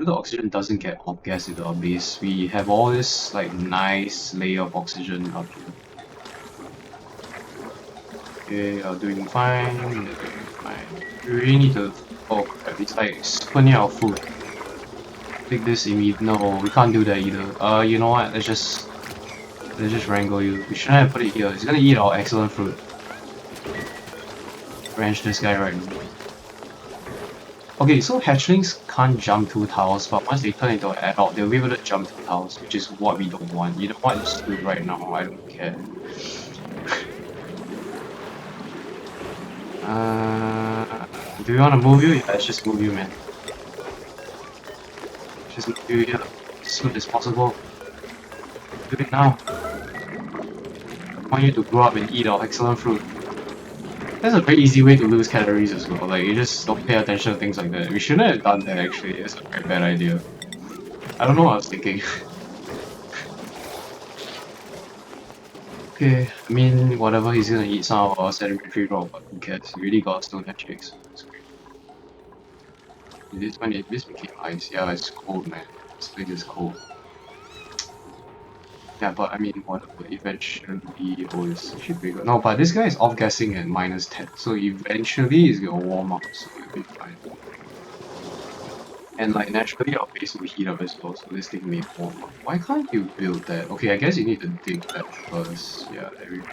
S1: oxygen doesn't get hot gas into our base. We have all this like nice layer of oxygen up here. Okay, you're doing fine. You're doing fine. We really need to. Oh crap! It's like super near our food. Take this immediately. No, we can't do that either. You know what? Let's just wrangle you. We shouldn't have put it here. It's gonna eat our excellent fruit. Ranch this guy right now. Okay, so hatchlings can't jump 2 tiles, but once they turn into an adult, they'll be able to jump 2 tiles, which is what we don't want. You know what? Just do it right now. I don't care. Do you want to move you? Yeah, let's just move you, man. Just move you here as soon as possible. Do it now. I want you to grow up and eat our excellent fruit. That's a very easy way to lose calories as well. Like, you just don't pay attention to things like that. We shouldn't have done that actually. It's a very bad idea. I don't know what I was thinking. Okay, I mean, whatever, he's gonna eat some of our sedimentary rock, but who cares? He really got stone hatchlings. That's great. This became ice. Yeah, it's cold, man. This place is cold. Yeah, but I mean, whatever. Eventually, oh, it's actually bigger. No, but this guy is off-gassing at -10, so eventually it's gonna warm up, so it'll be fine. And like naturally, our base will heat up as well, so this thing may warm up. Why can't you build that? Okay, I guess you need to dig that first. Yeah, there we go.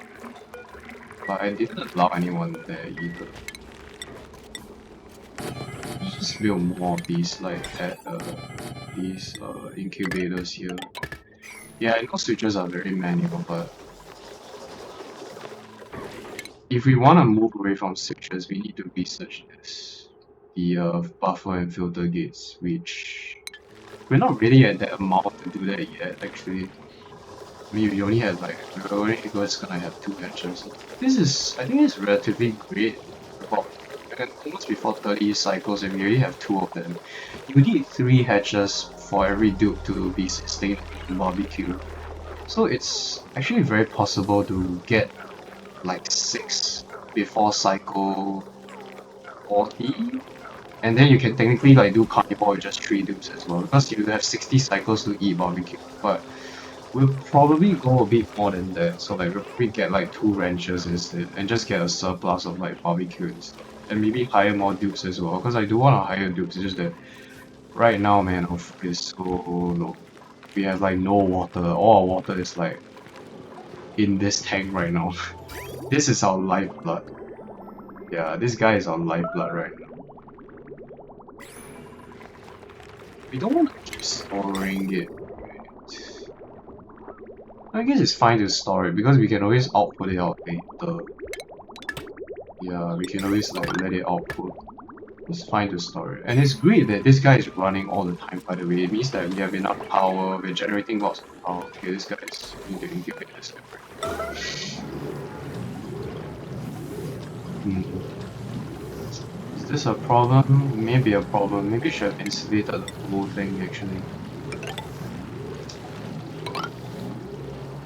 S1: But I didn't allow anyone there either. Let's just build more of these, like at these incubators here. Yeah, I know switches are very manual, but if we want to move away from switches, we need to research this. The buffer and filter gates, which we're not really at that amount to do that yet, actually. I mean, we only have like, we're only just gonna have 2 hatches. This is, I think it's relatively great. About, almost before 30 cycles, and we already have 2 of them. You need 3 hatches for every dupe to be sustained in barbecue. So it's actually very possible to get like 6 before cycle 40, and then you can technically like do carnivore with just 3 dupes as well, because you have 60 cycles to eat barbecue. But we'll probably go a bit more than that, so like we'll probably get like 2 ranches instead, and just get a surplus of like barbecue and stuff. And maybe hire more dupes as well, because I do want to hire dupes, it's just that right now, man, our food is so low. We have like no water, all our water is like in this tank right now. This is our lifeblood. Yeah, this guy is our lifeblood right now. We don't want to keep storing it. I guess it's fine to store it because we can always output it out later. Yeah, we can always like let it output. It's fine to store it. And it's great that this guy is running all the time, by the way. It means that we have enough power, we're generating lots of power. Okay, this guy is going to incubate this guy. Is this a problem? Maybe a problem. Maybe we should have insulated the whole thing actually.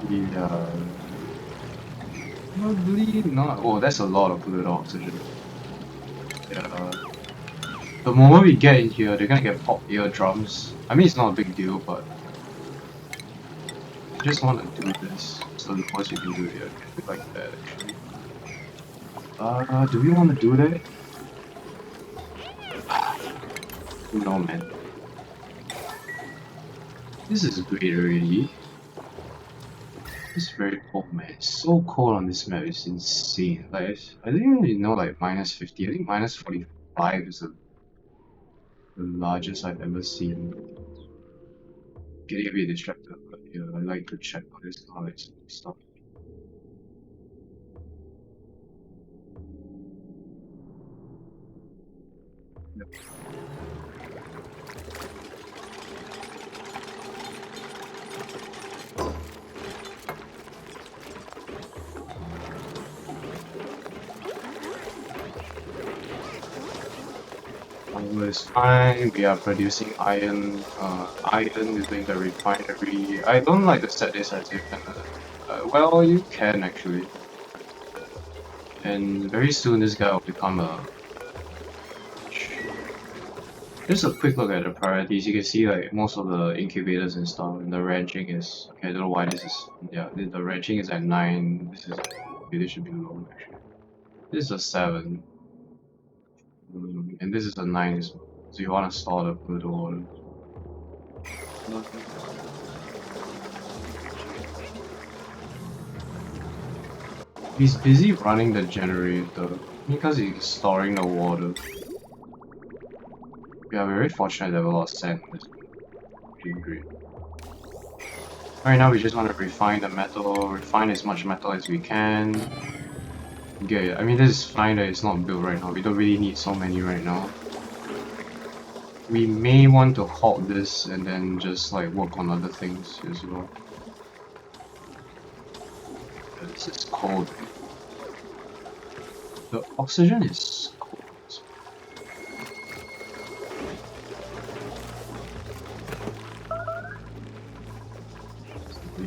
S1: Yeah. Probably not. Oh, that's a lot of polluted oxygen. Yeah. The moment we get in here, they're gonna get pop eardrums. I mean, it's not a big deal, but I just want to do this. So the most we can do here, like that actually. Do we want to do that? No, man. This is great already. It's very cold, man. It's so cold on this map. It's insane. Like, I didn't even know like -50. I think -45 is the largest I've ever seen. Getting a bit distracted, but yeah, I like to check all this knowledge stuff. Yep. Is fine. We are producing iron. Iron is doing the refinery. I don't like to set this as if well, you can actually. And very soon this guy will become a... Just a quick look at the priorities. You can see like most of the incubators and stuff, and the ranching is... Okay, I don't know why this is... Yeah, the ranching is at 9. This is... Okay, this should be low actually. This is a 7. And this is a 9 as well. So you want to store the polluted water. He's busy running the generator because he's storing the water. We are very fortunate to have a lot of sand. It's pretty great. Right now we just want to refine the metal, refine as much metal as we can. Okay, I mean this is fine that it's not built right now. We don't really need so many right now. We may want to halt this and then just like work on other things as well. This is cold. The oxygen is cold.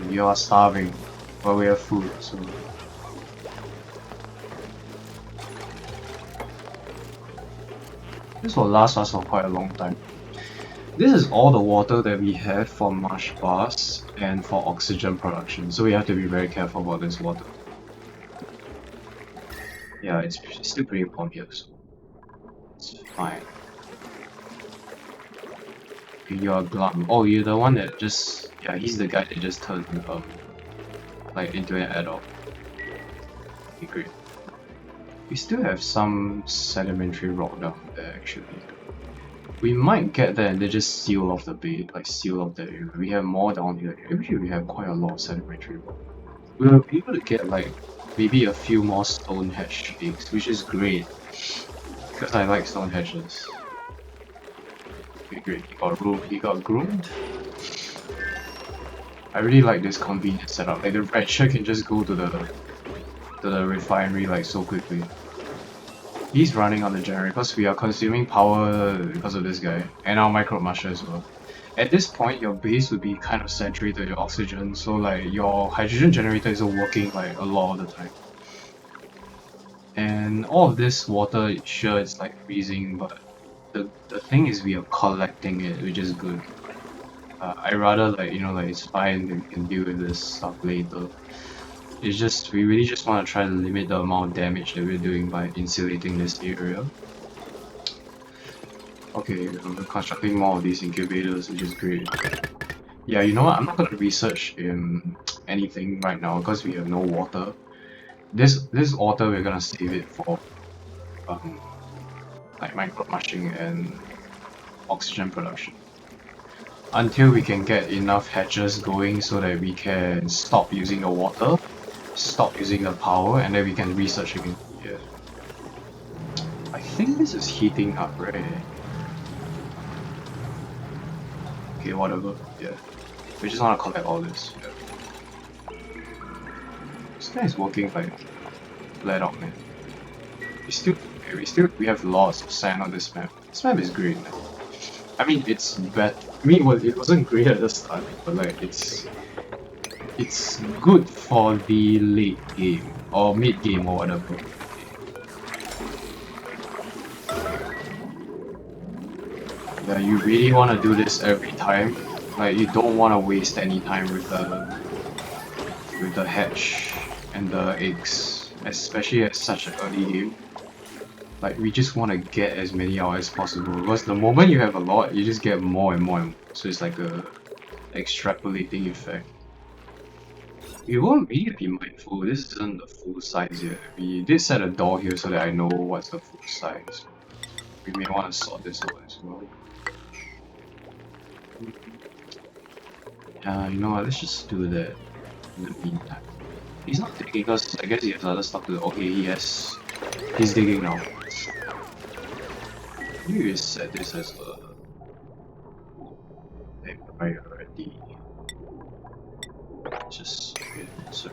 S1: We are starving, but we have food, so... This will last us for quite a long time. This is all the water that we have for marsh bars, and for oxygen production, so we have to be very careful about this water. Yeah, it's still pretty warm here, so it's fine. You're Glum. Oh, you're the one that just... Yeah, he's the guy that just turned like into an adult. Okay, great. We still have some sedimentary rock down there actually. We might get there and they just seal off the base, like seal off the area. We have more down here. Actually, we have quite a lot of sedimentary rock. We'll be able to get like maybe a few more stone hedge eggs, which is great because I like stone hedges. Okay, great. He got groomed. I really like this convenient setup. Like the rancher can just go to the refinery like so quickly. He's running on the generator because we are consuming power because of this guy and our microbe musher as well. At this point, your base would be kind of saturated with your oxygen, so like your hydrogen generator isn't working like a lot of the time. And all of this water, sure, it's like freezing, but the thing is we are collecting it, which is good. I rather like, you know, like it's fine, we can deal with this stuff later. It's just, we really just want to try to limit the amount of damage that we're doing by insulating this area. Okay, we're constructing more of these incubators, which is great. Yeah, you know what, I'm not gonna research anything right now because we have no water. This water, we're gonna save it for like micro mushing and oxygen production. Until we can get enough hatches going so that we can stop using the water, stop using the power, and then we can research again. Yeah. I think this is heating up, right? Okay, whatever. Yeah. We just want to collect all this. Yeah. This guy is working like flat out, man. We have lots of sand on this map. This map is great, man. I mean, it's bad. I mean, well, it wasn't great at the start, but like it's good for the late game or mid game or whatever. Yeah, you really want to do this every time. Like you don't want to waste any time with the hatch and the eggs, especially at such an early game. Like we just want to get as many out as possible because the moment you have a lot, you just get more and more and more. So it's like a extrapolating effect. We won't really be mindful, this isn't the full size yet. We did set a door here so that I know what's the full size. We may want to sort this out as well. You know what, let's just do that in the meantime. He's not digging because I guess he has other stuff to do. Okay, yes. He's digging now. Maybe we set this as a priority. Just okay, so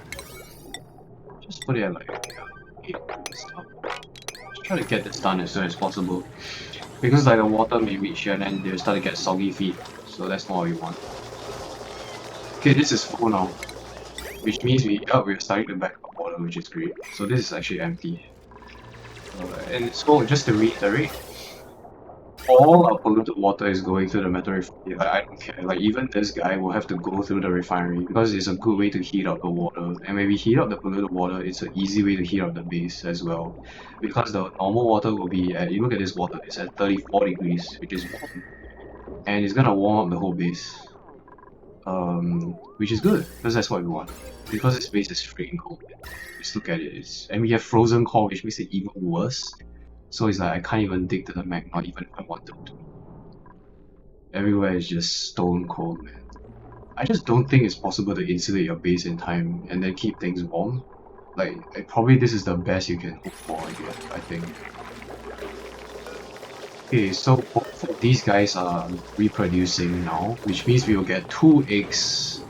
S1: just put it at like 8 stuff. Just try to get this done as soon as possible. Because like the water may reach here and then they'll start to get soggy feet. So that's not what we want. Okay, this is full now. Which means we're starting to back up water, which is great. So this is actually empty. And so just to reiterate, all our polluted water is going through the metal refinery. Like, I don't care. Like even this guy will have to go through the refinery because it's a good way to heat up the water. And when we heat up the polluted water, it's an easy way to heat up the base as well. Because the normal water will be at, you look at this water, it's at 34 degrees, which is warm. And it's gonna warm up the whole base. Which is good, because that's what we want. Because this base is freaking cold. Just look at it. And we have frozen core, which makes it even worse. So it's like I can't even dig to the magma even if I wanted to. Everywhere is just stone cold, man. I just don't think it's possible to insulate your base in time and then keep things warm. Like probably this is the best you can hope for, I think. Okay, so both of these guys are reproducing now, which means we will get 2 eggs.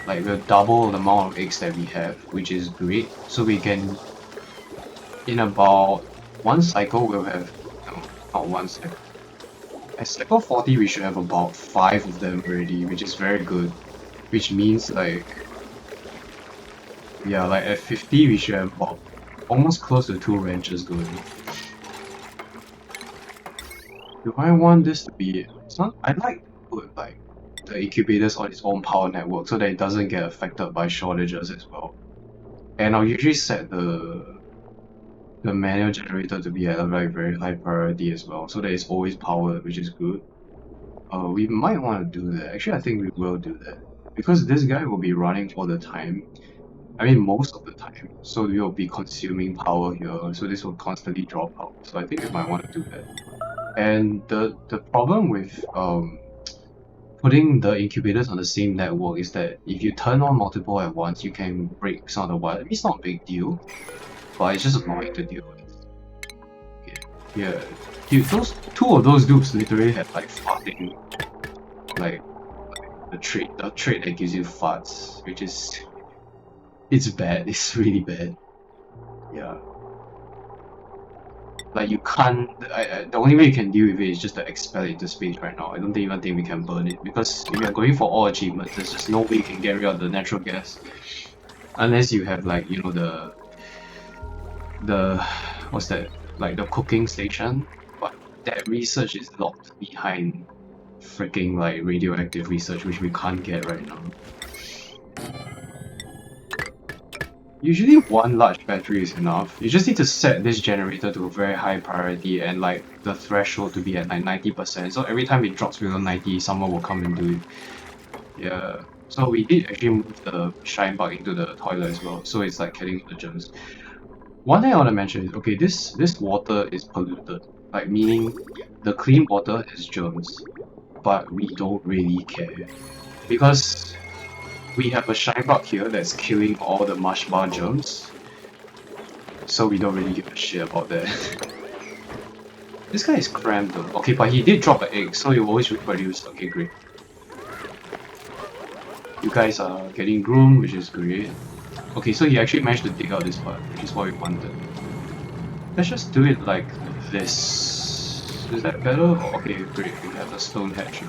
S1: Like we'll double the amount of eggs that we have, which is great. So we can, in about 1 cycle, we'll have, no, not 1 cycle. At cycle 40, we should have about 5 of them already, which is very good. Which means like, yeah, like at 50, we should have about almost close to 2 ranches going. Do I want this to be, it's not, I'd like to put like the incubators on its own power network so that it doesn't get affected by shortages as well. And I'll usually set the manual generator to be at a very high priority as well, so that it's always powered, which is good. We might want to do that. Actually, I think we will do that because this guy will be running all the time. I mean, most of the time. So we will be consuming power here. So this will constantly drop out. So I think we might want to do that. And the problem with putting the incubators on the same network is that if you turn on multiple at once, you can break some of the wire. I mean, it's not a big deal, but it's just annoying to deal with. Okay. Yeah, dude, those two of those dupes literally have like farting, like the trait that gives you farts, which is it's bad. It's really bad. Yeah. Like you can't. The only way you can deal with it is just to expel it into space right now. I don't even think we can burn it because if you're going for all achievements, there's just no way you can get rid of the natural gas, unless you have like the what's that, like the cooking station. But that research is locked behind freaking like radioactive research, which we can't get right now. Usually one large battery is enough. You just need to set this generator to a very high priority and like the threshold to be at like 90%. So every time it drops below 90, someone will come and do it. Yeah. So we did actually move the shine bug into the toilet as well. So it's like killing the germs. One thing I want to mention is, okay, this water is polluted. Like meaning the clean water has germs. But we don't really care. Because we have a shine bug here that's killing all the mush bar germs, so we don't really give a shit about that. This guy is cramped though. Okay, but he did drop an egg, so he will always reproduce. Okay, great. You guys are getting groomed, which is great. Okay, so he actually managed to dig out this part, which is what we wanted. Let's just do it like this. Is that better? Okay, great. We have a stone hatch.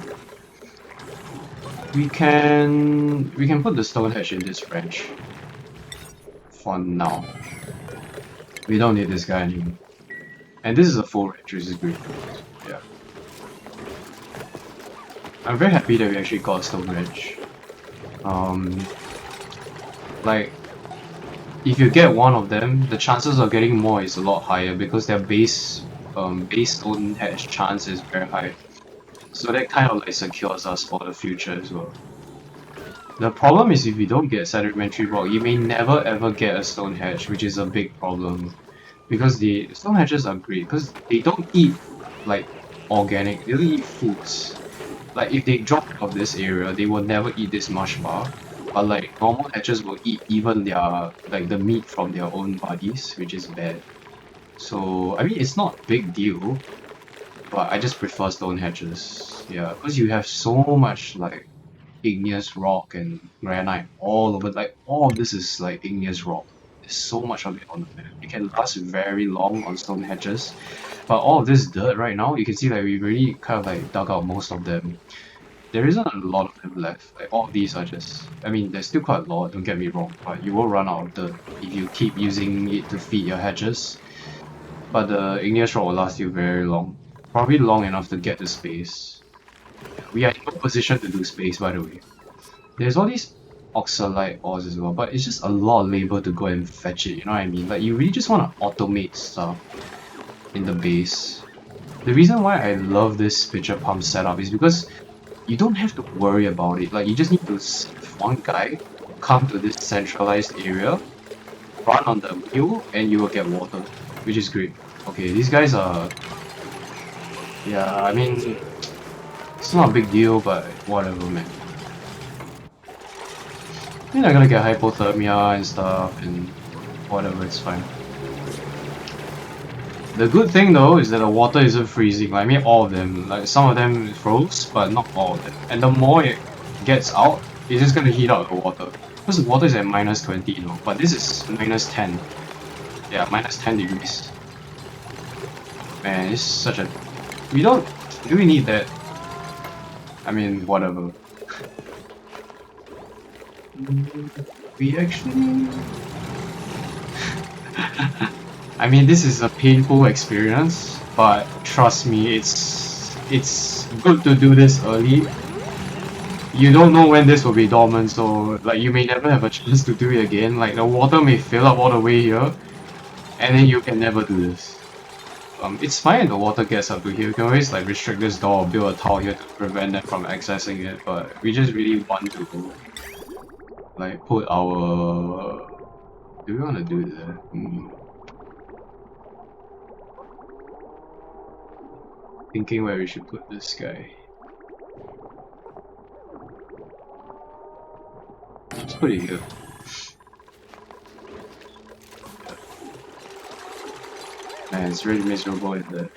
S1: We can put the stone hatch in this wrench for now. We don't need this guy anymore. And this is a full wrench, which is great. Yeah. I'm very happy that we actually got a stone wrench. Like, if you get one of them, the chances of getting more is a lot higher because their base stone hatch chance is very high. So that kind of like secures us for the future as well. The problem is if you don't get sedimentary rock, you may never ever get a stone hatch, which is a big problem. Because the stone hatches are great, because they don't eat like organic, they don't eat foods. Like if they drop out of this area, they will never eat this mush bar. But like normal hatches will eat even their like the meat from their own bodies, which is bad. So I mean it's not a big deal. But I just prefer stone hatches, yeah, because you have so much like igneous rock and granite all over. Like all of this is like igneous rock. There's so much of it on the map. It can last very long on stone hatches, but all of this dirt right now, you can see like we really kind of like dug out most of them. There isn't a lot of them left. Like all of these are just. I mean, there's still quite a lot. Don't get me wrong, but you will run out of dirt if you keep using it to feed your hatches. But the igneous rock will last you very long. Probably long enough to get to space. We are in no position to do space, by the way. There's all these oxalite ores as well, but it's just a lot of labor to go and fetch it, you know what I mean? Like, you really just want to automate stuff in the base. The reason why I love this pitcher pump setup is because you don't have to worry about it. Like, you just need to save one guy, come to this centralized area, run on the wheel, and you will get water, which is great. Okay, these guys are... Yeah, I mean, it's not a big deal, but whatever, man. I mean, I'm gonna get hypothermia and stuff, and whatever, it's fine. The good thing though is that the water isn't freezing. Like, I mean, all of them. Like, some of them froze, but not all of them. And the more it gets out, it's just gonna heat up the water. Because the water is at -20, you know, but this is -10. Yeah, -10 degrees. Man, it's such a... Do we need that? I mean, whatever. We actually... I mean, this is a painful experience, but trust me, it's good to do this early. you don't know when this will be dormant, so like you may never have a chance to do it again. Like the water may fill up all the way here, and then you can never do this. It's fine if the water gets up to here. You can always like restrict this door or build a tower here to prevent them from accessing it, but we just really want to like put our... Do we want to do that? Thinking where we should put this guy. Let's put it here. Man, it's really miserable in there.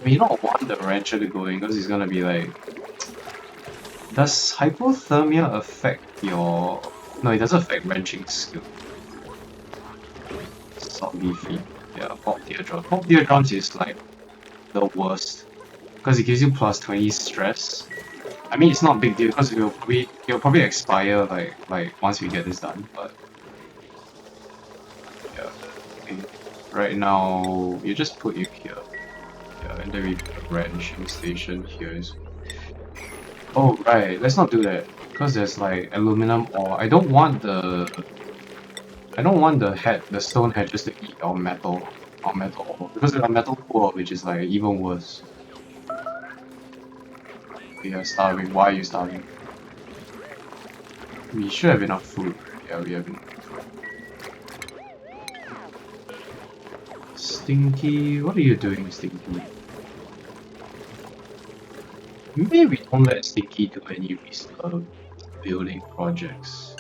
S1: We don't want the rancher to go in because he's gonna be like... Does hypothermia affect your... No, it doesn't affect wrenching skill. Soggy feet. Yeah, pop teardrop. Pop teardrops is like the worst because it gives you plus 20 stress. I mean, it's not a big deal because it'll probably expire like once we get this done. But yeah, okay. Right now you just put you here. Yeah, and then we put a wrenching station here. Oh right, let's not do that because there's like aluminum ore. I don't want the stone hedges to eat our metal ore because we are metal poor, which is like even worse. We are starving. Why are you starving? We should have enough food. Yeah, we have enough. Stinky, what are you doing, Stinky? Maybe we don't let Stinky do any building projects.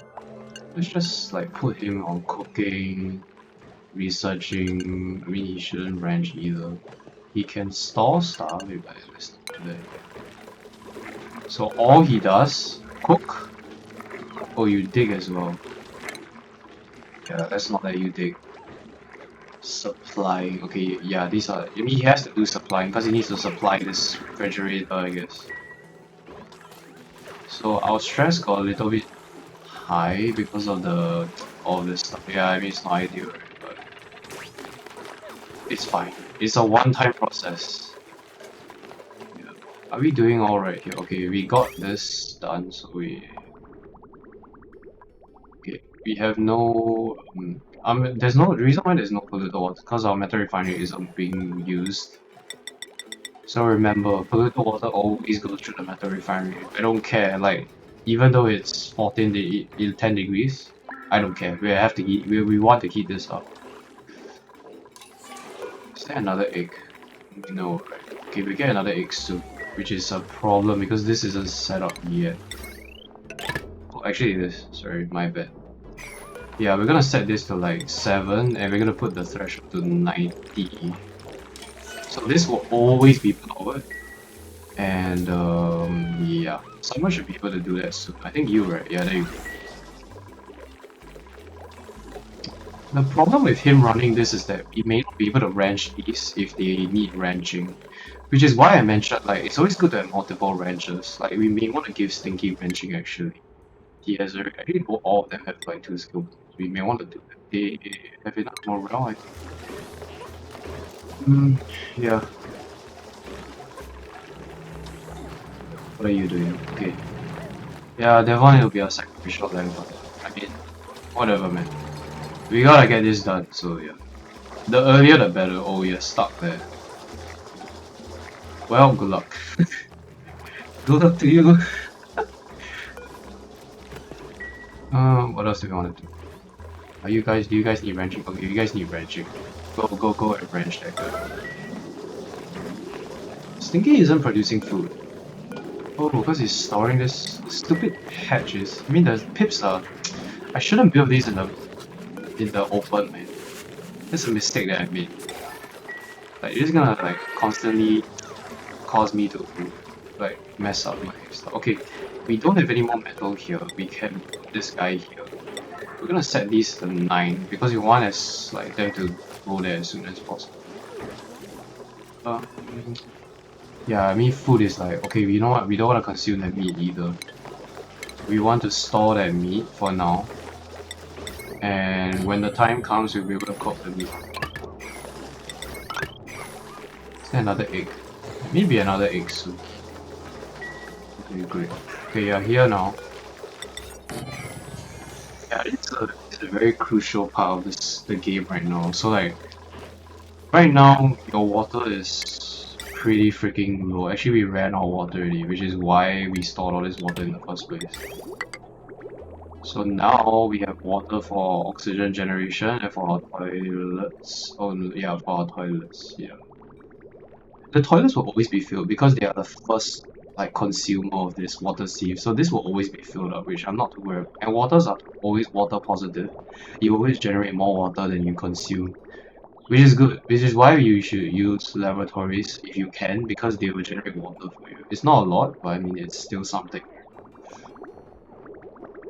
S1: Let's just like put him on cooking, researching. I mean, he shouldn't ranch either. He can store stuff. Let's do that. So all he does, cook. Oh, you dig as well. Yeah, let's not let you dig. Supplying. Okay, yeah, these are... I mean, he has to do supplying because he needs to supply this refrigerator, I guess. So our stress got a little bit high because of all this stuff. Yeah, I mean, it's not ideal, right? But it's fine. It's a one-time process. Yeah. Are we doing all right here? Okay, we got this done, so we... Okay, we have no... there's no reason why there's no polluted water because our metal refinery isn't being used. So remember, polluted water always goes through the metal refinery. I don't care, like, even though it's 10 degrees, I don't care. We have to heat. We want to heat this up. Is there another egg? No, right? Okay, we get another egg soon, which is a problem because this isn't set up yet. Oh, actually it is. Sorry, my bad. Yeah, we're gonna set this to like 7 and we're gonna put the threshold to 90. So this will always be powered. And yeah, someone should be able to do that soon. I think you, right? Yeah, there you go. The problem with him running this is that he may not be able to wrench these if they need wrenching. Which is why I mentioned like it's always good to have multiple wrenches. Like we may want to give Stinky wrenching actually. He has actually all of them have like 2 skills. We may want to do that. They have enough morale, I think. Yeah. What are you doing? Okay. Yeah, Devon will be a sacrificial lamb. I mean, whatever, man. We gotta get this done, so yeah. The earlier the better. Oh, you're stuck there. Well, good luck. Good luck to you. What else do we want to do? Do you guys need wrenching? Okay, you guys need wrenching. Go and wrench that guy. Stinky isn't producing food. Oh, because he's storing this stupid hatches. I mean, the pips are... I shouldn't build these in the open, man. That's a mistake that I made. Like, it's gonna like constantly cause me to like mess up my stuff. Okay, we don't have any more metal here. We can put this guy here. We're gonna set these to 9 because we want us like them to go there as soon as possible. Yeah, I mean food is like, okay, you know what, we don't want to consume that meat either. We want to store that meat for now. And when the time comes, we'll be able to cook the meat. Is there another egg? Maybe another egg soon. Okay, great. Okay, you're here now. Yeah, it's a very crucial part of the game right now. So like, right now your water is pretty freaking low. Actually, we ran out of water already, which is why we stored all this water in the first place. So now we have water for oxygen generation and for our toilets. Oh yeah, for our toilets. Yeah, the toilets will always be filled because they are the first like consumer of this water sieve. So this will always be filled up, which I'm not too worried about. And waters are always water positive. You always generate more water than you consume, which is good. Which is why you should use laboratories if you can, because they will generate water for you. It's not a lot, but I mean it's still something.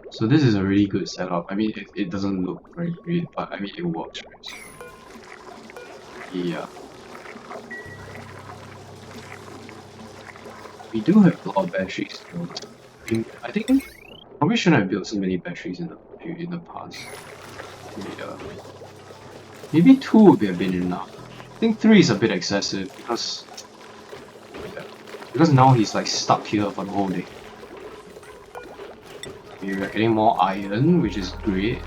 S1: So this is a really good setup. I mean, it doesn't look very great, but I mean, it works, right? So, yeah. We do have a lot of batteries though. I think probably shouldn't have built so many batteries in the past. Yeah. Maybe 2 would have been enough. I think 3 is a bit excessive because now he's like stuck here for the whole day. We're getting more iron, which is great.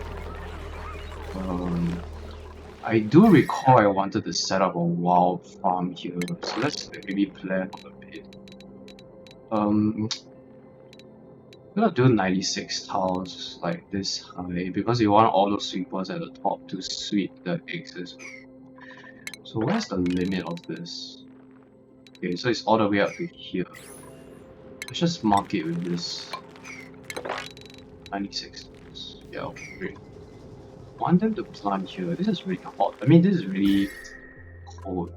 S1: I do recall I wanted to set up a wild farm here, so let's maybe plan a bit. I'm gonna do 96 tiles like this high because you want all those sweepers at the top to sweep the eggs as well. So where's the limit of this? Okay, so it's all the way up to here. Let's just mark it with this 96. Yeah, okay, great. Want them to plant here. This is really hot. I mean, this is really cold.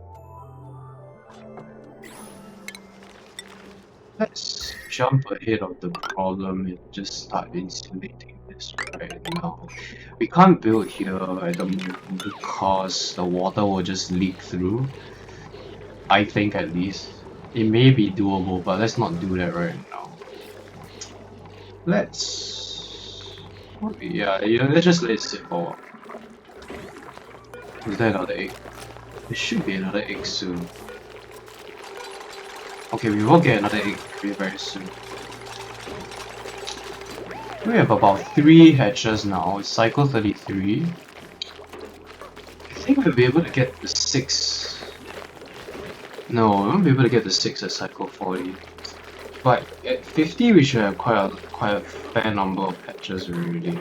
S1: Let's jump ahead of the problem and just start insulating this right now. We can't build here at the moment because the water will just leak through. I think at least. It may be doable, but let's not do that right now. Let's... yeah, let's just let it sit for a while. Is there another egg? There should be another egg soon. Okay, we will get another egg very soon. We have about 3 hatches now. It's cycle 33. I think we'll be able to get the 6. No, we won't be able to get the 6 at cycle 40. But at 50 we should have quite a fair number of hatches already.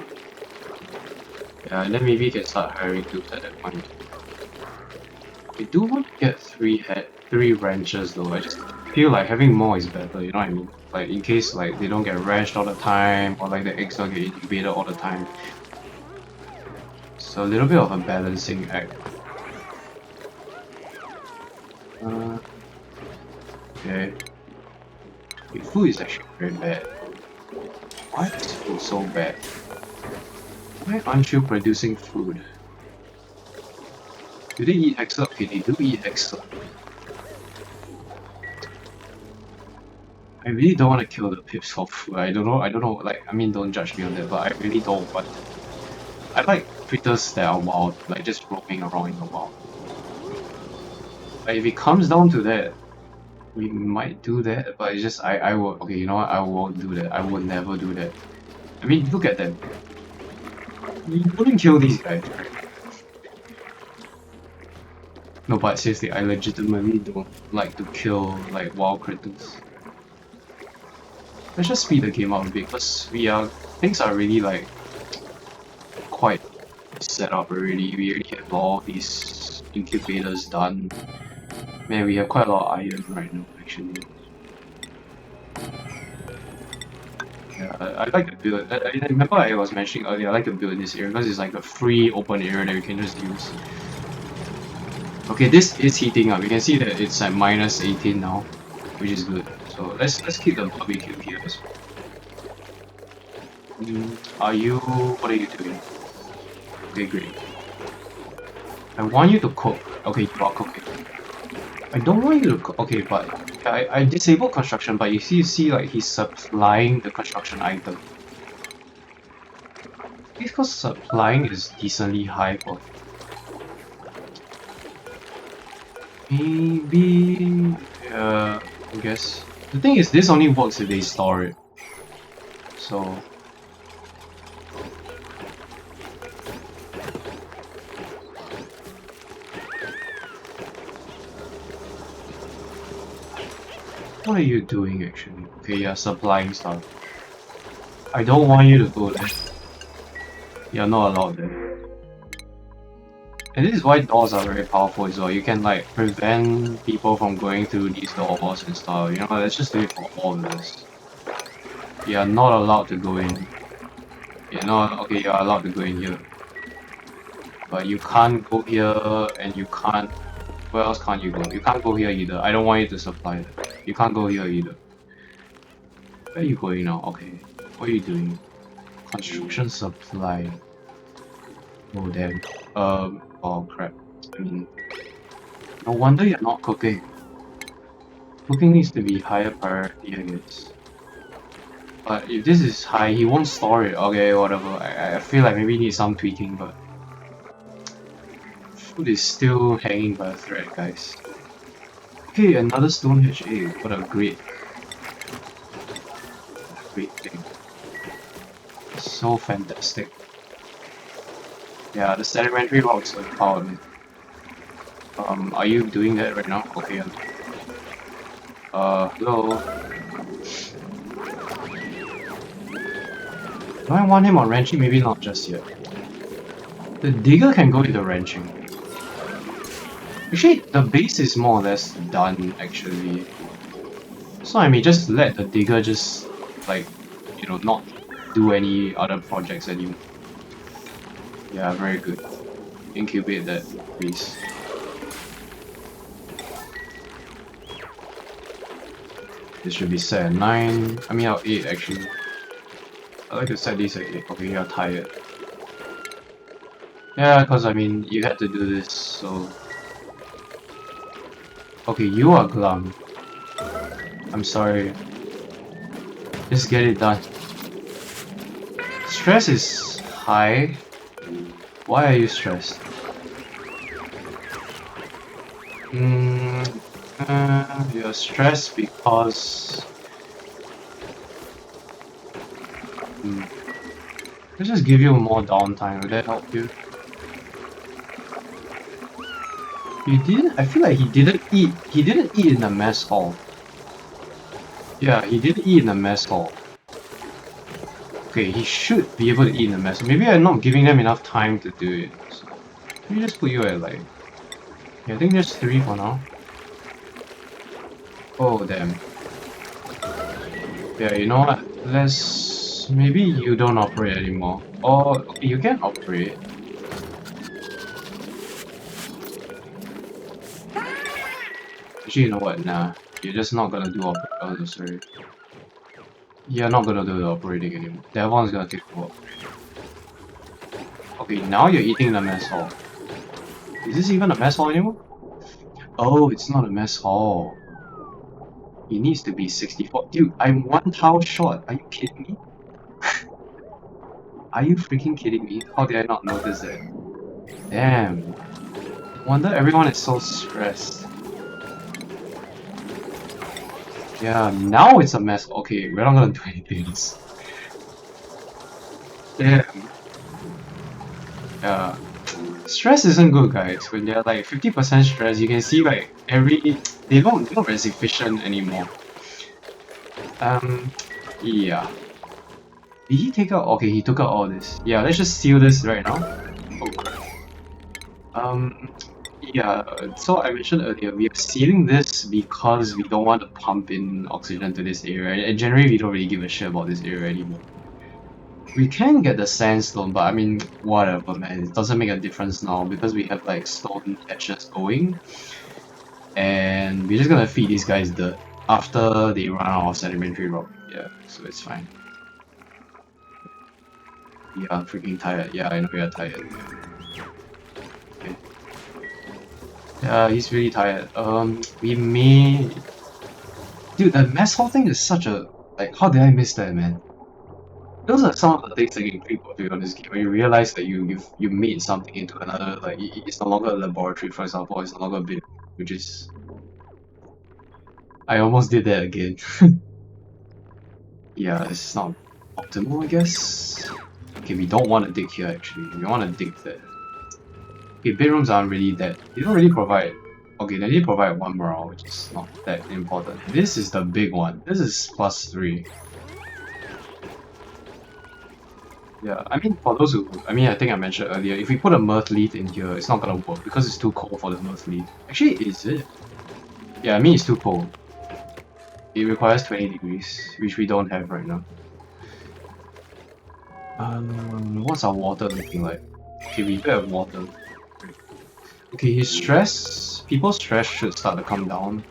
S1: Yeah, and then maybe we can start hiring dupes at that point. We do want to get 3 ranches though. I just feel like having more is better, you know what I mean? Like in case like they don't get ranched all the time, or like the eggs don't get incubated all the time. So a little bit of a balancing act. Okay. Your food is actually very bad. Why is food so bad? Why aren't you producing food? Do they eat Excel? Okay, they do eat Excel. I really don't want to kill the pips for food. I don't know, like, I mean, don't judge me on that, but I really don't, but I like critters that are wild, like just roaming around in the wild. Like, if it comes down to that, we might do that, but it's just, I will, okay, you know what, I won't do that. I will never do that. I mean, look at them. You wouldn't kill these guys, right? No, but seriously, I legitimately don't like to kill, like, wild critters. Let's just speed the game up a bit, because things are really, like, quite set up already. We already have all these incubators done. Man, we have quite a lot of iron right now, actually. Yeah, I like to build. I remember I was mentioning earlier, I like to build this area because it's like a free open area that we can just use. Okay, this is heating up. You can see that it's at minus 18 now, which is good. So let's keep the barbecue here as well. What are you doing? Okay, great. I want you to cook. Okay, you are cooking. I don't want you to cook. Okay, but I disabled construction, but you see like he's supplying the construction item. Because supplying is decently high for maybe I guess The thing is, this only works if they store it. So what are you doing actually? Okay, you're supplying stuff. I don't want you to go there. You're not allowed there. And this is why doors are very powerful as well. You can like prevent people from going through these doors and stuff. You know, let's just do it for all of this. You're not allowed to go in. You're not okay, you're allowed to go in here. But you can't go here and you can't where else can't you go? You can't go here either. I don't want you to supply that. You can't go here either. Where are you going now? Okay. What are you doing? Construction supply. Oh damn. Oh crap. I mean, no wonder you're not cooking. Cooking needs to be higher priority, I guess. But if this is high, he won't store it. Okay, whatever. I feel like maybe he needs some tweaking, but food is still hanging by a thread, guys. Okay, another stone hedge. Hey, what a great thing. So fantastic. Yeah, the sedimentary rock is overpowered, man. Are you doing that right now? Okay. Hello. Do I want him on wrenching? Maybe not just yet. The digger can go into wrenching. Actually, the base is more or less done, actually. So I may just let the digger just, like, you know, not do any other projects anymore. Yeah, very good. Incubate that, please. This should be set at 9. I mean, 8 actually. I like to set these at 8. Okay, you're tired. Yeah, because I mean, you had to do this, so. Okay, you are glum. I'm sorry. Just get it done. Stress is high. Why are you stressed? You're stressed because... Let's just give you more downtime, will that help you? He didn't... I feel like he didn't eat in the mess hall. Yeah, he didn't eat in the mess hall. Okay, he should be able to eat in the mess hall. Maybe I'm not giving them enough time to do it. So, let me just put you at like... Yeah, I think there's 3 for now. Oh, damn. Yeah, you know what? Let's... Maybe you don't operate anymore. Or, okay, you can operate. Actually, you know what? Nah. You're just not gonna do oh, sorry. You're not gonna do the operating anymore. That one's gonna take a while. Okay, now you're eating in the mess hall. Is this even a mess hall anymore? Oh, it's not a mess hall. It needs to be 64. Dude, I'm 1 tile short. Are you kidding me? Are you freaking kidding me? How did I not notice that? Damn. Wonder everyone is so stressed. Yeah, now it's a mess. Okay, we're not gonna do anything else. Damn. Yeah. Stress isn't good, guys. When they're like 50% stress, you can see like they're not as efficient anymore. Yeah. Did he take out? Okay, he took out all this. Yeah, let's just seal this right now. Oh crap. Yeah, so I mentioned earlier, we are sealing this because we don't want to pump in oxygen to this area, and generally we don't really give a shit about this area anymore. We can get the sandstone, but I mean, whatever man, it doesn't make a difference now because we have like stone patches going. And we're just gonna feed these guys dirt after they run out of sedimentary rock. Yeah, so it's fine. Yeah, I'm freaking tired. Yeah, I know you're tired. Okay. Yeah, he's really tired. We may... Dude, the mess hall thing is such a... Like, how did I miss that, man? Those are some of the things that can creep up on this game, when you realize that you made something into another, like, it's no longer a laboratory, for example, it's no longer a bin, which is... I almost did that again. Yeah, it's not optimal, I guess. Okay, we don't want to dig here actually. We want to dig there. Okay, bedrooms aren't really that. They don't really provide. Okay, they only provide one morale, which is not that important. This is the big one. This is +3. Yeah, I mean, for those who, I mean, I think I mentioned earlier, if we put a mirth leaf in here, it's not gonna work because it's too cold for the mirth leaf. Actually, is it? Yeah, I mean, it's too cold. It requires 20 degrees, which we don't have right now. What's our water looking like? Okay, we do have water. Okay, his stress, people's stress should start to come down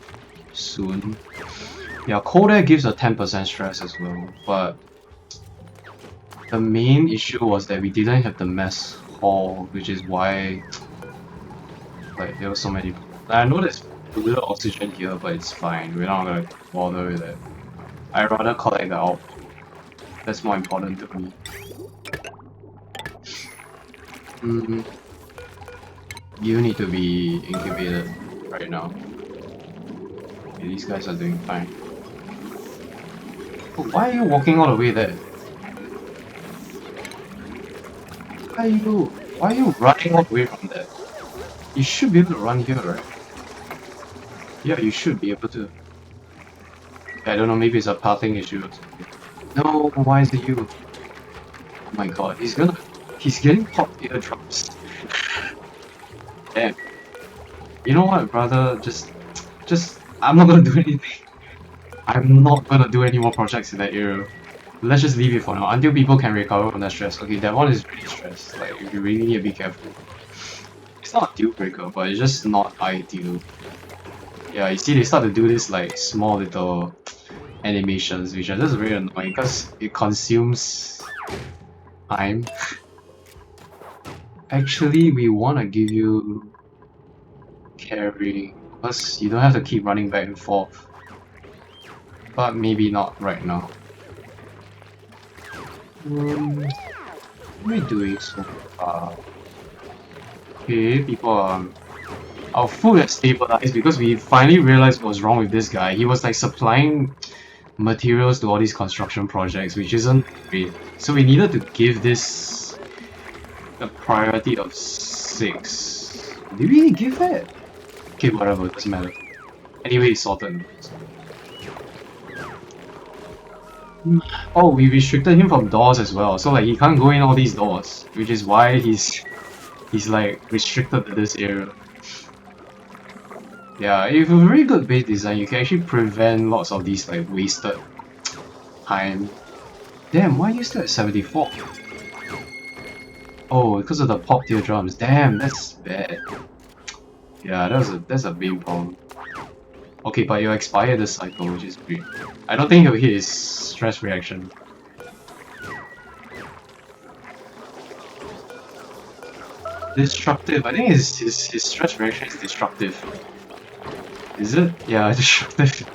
S1: soon. Yeah, cold air gives a 10% stress as well, but the main issue was that we didn't have the mess hall, which is why like there were so many. I know there's a little oxygen here, but it's fine. We're not gonna bother with it. I'd rather collect the output. That's more important to me. You need to be incubated right now. Okay, these guys are doing fine. Oh, why are you walking all the way there? Why are you running all the way from there? You should be able to run here, right? Yeah, you should be able to. I don't know, maybe it's a pathing issue or something. No, why is it you? Oh my god, he's getting popped eardrops. Damn. You know what, brother? I'm not gonna do anything. I'm not gonna do any more projects in that area. Let's just leave it for now until people can recover from that stress. Okay, that one is really stressed. Like, you really need to be careful. It's not a deal breaker, but it's just not ideal. Yeah, you see, they start to do this like small little animations, which are just very annoying because it consumes time. Actually, we want to give you carry because you don't have to keep running back and forth. But maybe not right now. What are we doing so far? Okay, people, our food has stabilized because we finally realized what was wrong with this guy. He was like supplying materials to all these construction projects, which isn't great. So we needed to give this a priority of 6. Did we give it? Okay, whatever, it doesn't matter. Anyway, it's sorted. Oh, we restricted him from doors as well, so like he can't go in all these doors, which is why he's like restricted to this area. Yeah, if you have a very good base design, you can actually prevent lots of these like wasted time. Damn, why are you still at 74? Oh, because of the pop teardrops. Damn, that's bad. Yeah, that's a big problem. Okay, but you'll expire this cycle, which is great. I don't think he'll hit his stress reaction. Destructive. I think his stress reaction is destructive. Is it? Yeah, destructive.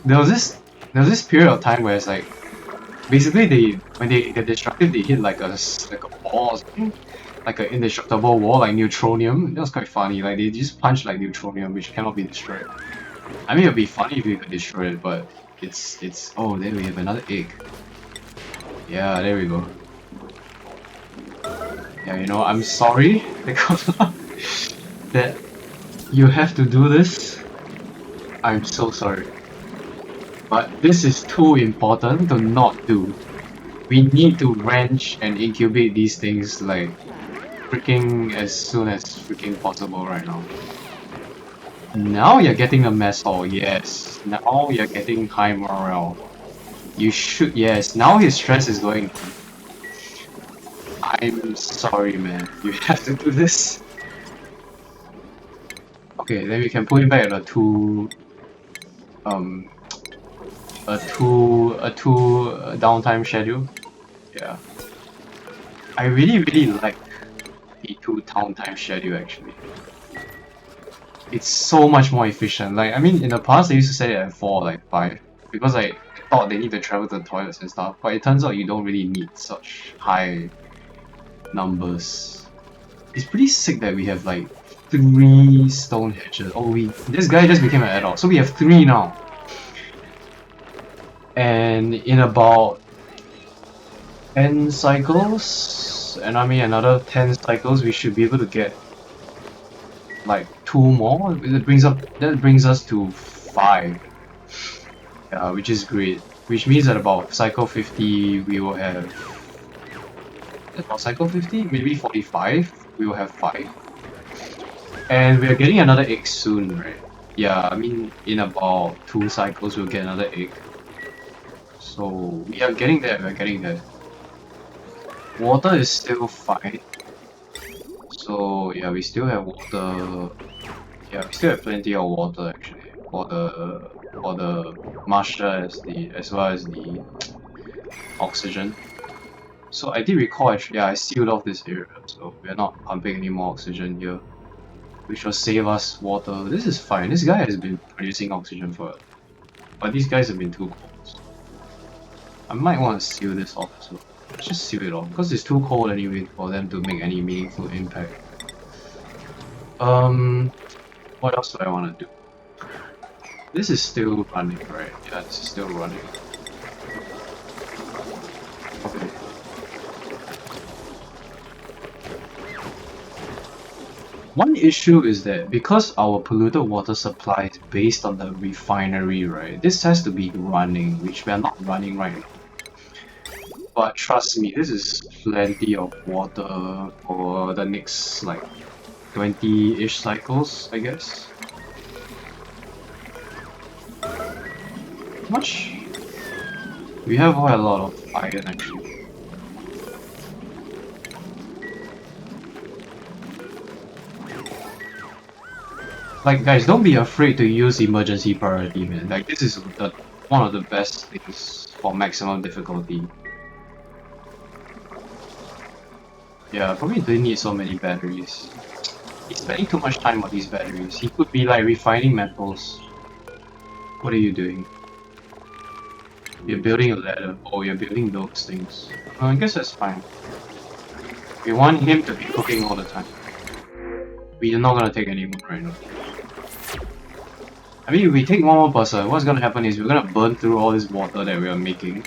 S1: there was this period of time where it's like basically when they get destructive they hit like a wall or something. Like an indestructible wall, like neutronium. That was quite funny. Like they just punch like neutronium, which cannot be destroyed. I mean, it'd be funny if we could destroy it, but it's. Oh, there we have another egg. Yeah, there we go. Yeah, you know, I'm sorry because that you have to do this. I'm so sorry, but this is too important to not do. We need to wrench and incubate these things like freaking as soon as freaking possible right now. Now you're getting a mess hall, yes. Now you're getting high morale. You should, yes. Now his stress is going. I'm sorry, man. You have to do this. Okay, then we can put him back at a two downtime schedule. Yeah. I really like the 2 downtime schedule actually. It's so much more efficient. Like, I mean, in the past they used to set it at 4 or like 5 because I thought they need to travel to the toilets and stuff, but it turns out you don't really need such high numbers. It's pretty sick that we have like 3 stone hedges. Oh, this guy just became an adult, so we have 3 now. And in about 10 cycles, and I mean another 10 cycles, we should be able to get like 2 more. That brings us to 5. Yeah, which is great. Which means that about cycle 50 we will have, about cycle 50, maybe 45, we will have 5. And we are getting another egg soon, right? Yeah, I mean in about 2 cycles we'll get another egg. So we are getting there, we're getting there. Water is still fine. So yeah, we still have water. Yeah, we still have plenty of water actually. For the moisture as well as the oxygen. So I did recall actually, yeah, I sealed off this area, so we're not pumping any more oxygen here, which will save us water. This is fine. This guy has been producing oxygen for us, but these guys have been too cold. I might want to seal this off as well. Let's just seal it off because it's too cold anyway for them to make any meaningful impact. What else do I want to do? This is still running, right? Yeah, this is still running. Okay. One issue is that because our polluted water supply is based on the refinery, right? This has to be running, which we are not running right now. But trust me, this is plenty of water for the next like 20-ish cycles, I guess. Much? We have quite a lot of iron actually. Like guys, don't be afraid to use emergency priority, man. Like this is one of the best things for maximum difficulty. Yeah, probably didn't need so many batteries. He's spending too much time on these batteries. He could be like refining metals. What are you doing? You're building a ladder. Oh, you're building those things. Oh, I guess that's fine. We want him to be cooking all the time. We're not gonna take any more right now. I mean, if we take one more person, what's gonna happen is we're gonna burn through all this water that we are making.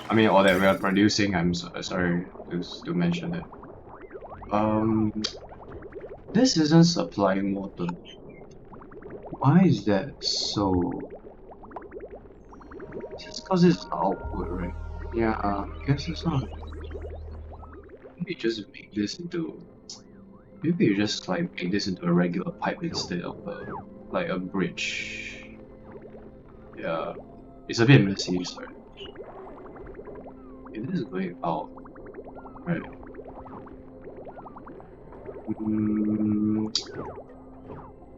S1: I mean, or that we are producing. I'm sorry to mention that. This isn't supplying water. Why is that so? Just because it's output, right? Yeah, I guess it's not. Maybe just make this into. Maybe you just like make this into a regular pipe instead of like a bridge. Yeah, it's a bit messy, sorry. Okay, this is going out, right?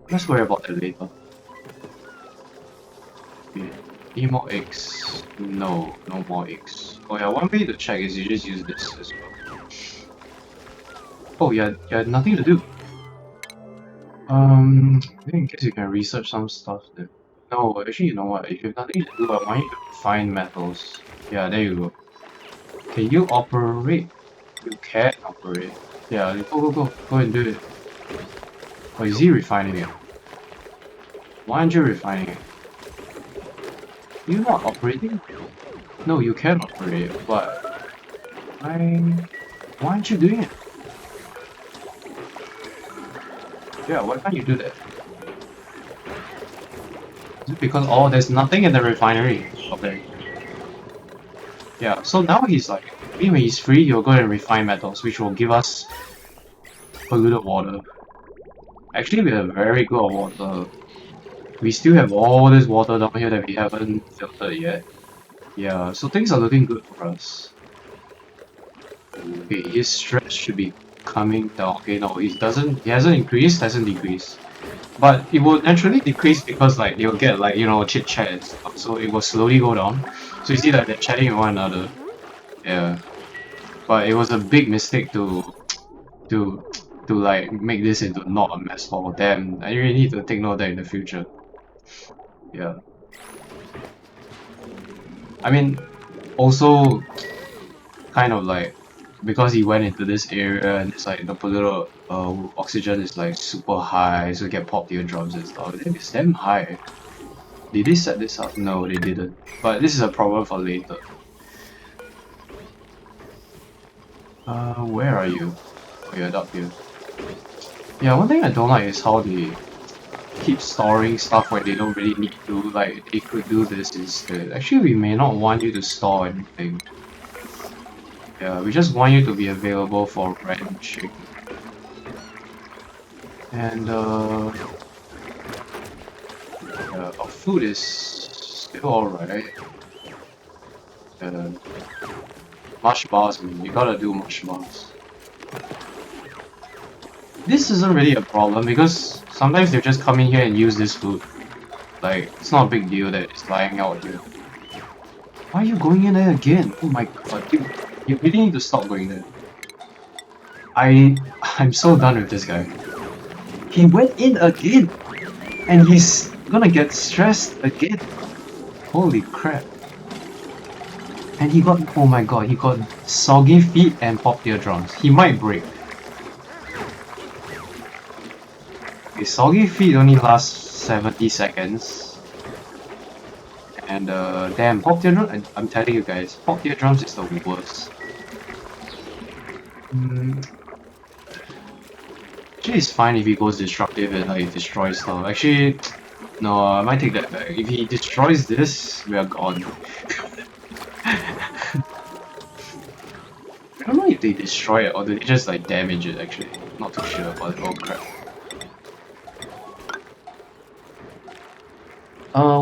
S1: Let's worry about that later. Okay. Any more eggs? No, no more eggs. Oh yeah, one way to check is you just use this as well. Oh yeah, nothing to do. In case you can research some stuff there. No, actually, you know what? If you have nothing to do, I want you to find metals. Yeah, there you go. Can you operate? You can operate. Yeah, go and do it. Oh, is he refining it? Why aren't you refining it? You're not operating? No, you can operate it, but why aren't you doing it? Yeah, why can't you do that? Is it because there's nothing in the refinery? Okay. Yeah, so now he's like, maybe when he's free, he'll go and refine metals, which will give us polluted water. Actually, we have very good water. We still have all this water down here that we haven't filtered yet. Yeah, so things are looking good for us. Okay, his stress should be coming down. Okay, no, he hasn't increased, hasn't decreased. But it will naturally decrease because like you'll get like, you know, chit chat and stuff, so it will slowly go down. So you see that they're chatting with one another. Yeah. But it was a big mistake to like make this into not a mess hall. Damn, I really need to take note of that in the future. Yeah. I mean, also kind of like because he went into this area and it's like the polluted oxygen is like super high, so you get popped eardrums and stuff. It's damn high. Did they set this up? No, they didn't. But this is a problem for later. Where are you? Oh, you're up here. Yeah, one thing I don't like is how they keep storing stuff where they don't really need to. Like, they could do this instead. Actually, we may not want you to store anything. Yeah, we just want you to be available for wrenching. And, yeah, our food is still alright. Uh, mush bars, man. You gotta do mush bars. This isn't really a problem because sometimes they just come in here and use this food. Like, it's not a big deal that it's lying out here. Why are you going in there again? Oh my god, dude. You really need to stop going there. I'm so done with this guy. He went in again! And he's gonna get stressed again. Holy crap. And he got, oh my god, he got soggy feet and popped eardrums. He might break. Okay, soggy feet only last 70 seconds. And damn, popped eardrums, I'm telling you guys, popped eardrums is the worst. Actually, it's fine if he goes destructive and like destroys stuff. Actually, no, I might take that back. If he destroys this, we are gone. I don't know if they destroy it or do they just like damage it actually. Not too sure about it. Oh crap.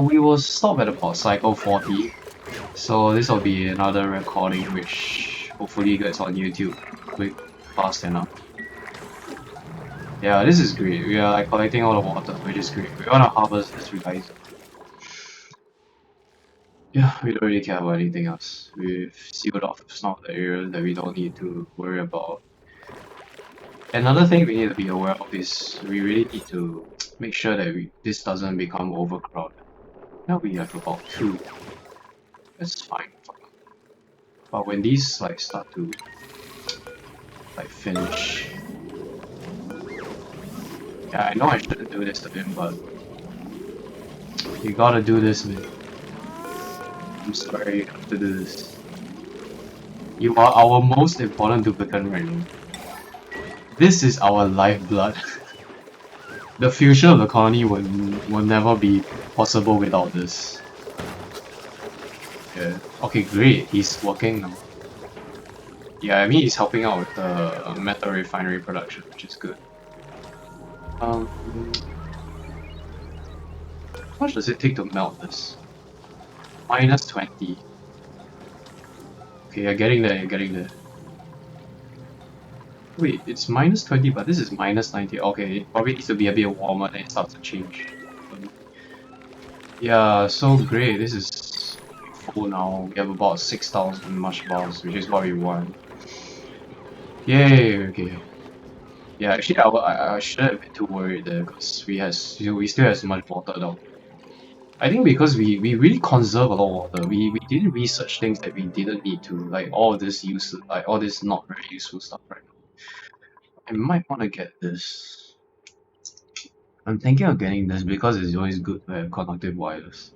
S1: We will stop at about cycle 40. So this will be another recording which hopefully gets on YouTube quick, fast enough. Yeah, this is great. We are like collecting all the water, which is great. We wanna harvest this Geyser. Yeah, we don't really care about anything else. We've sealed off some of the areas that we don't need to worry about. Another thing we need to be aware of is we really need to make sure that this doesn't become overcrowded. Now we have about 2. That's fine. But when these like start to like finish, yeah, I know I shouldn't do this to him, but you gotta do this, man. I'm sorry, you have to do this. You are our most important duplicate right now. This is our lifeblood. The future of the colony will never be possible without this. Yeah. Okay, great. He's working now. Yeah, I mean he's helping out with the metal refinery production, which is good. How much does it take to melt this? Minus 20. Okay, you're getting there, you're getting there. Wait, it's minus 20, but this is minus 90. Okay, it probably needs to be a bit warmer, then it starts to change. Yeah, so great. This is full now. We have about 6,000 mush bars, which is what we want. Yay, okay. Yeah, actually, I shouldn't have been too worried there, because we still have so much water now. I think because we really conserve a lot of water. We didn't research things that we didn't need to, like all this all this not very useful stuff right now. I might want to get this. I'm thinking of getting this because it's always good to have conductive wires.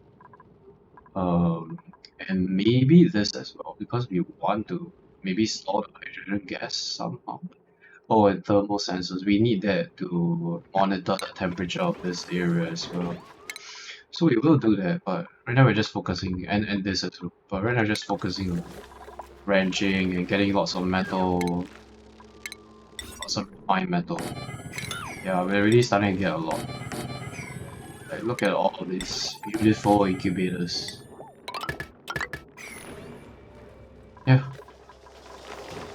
S1: And maybe this as well because we want to maybe store the hydrogen gas somehow. Oh, and thermal sensors. We need that to monitor the temperature of this area as well. So we will do that, but right now we're just focusing, and this as well. But right now we're just focusing on wrenching and getting lots of metal, lots of refined metal. Yeah, we're really starting to get a lot. Like, look at all of these beautiful incubators. Yeah.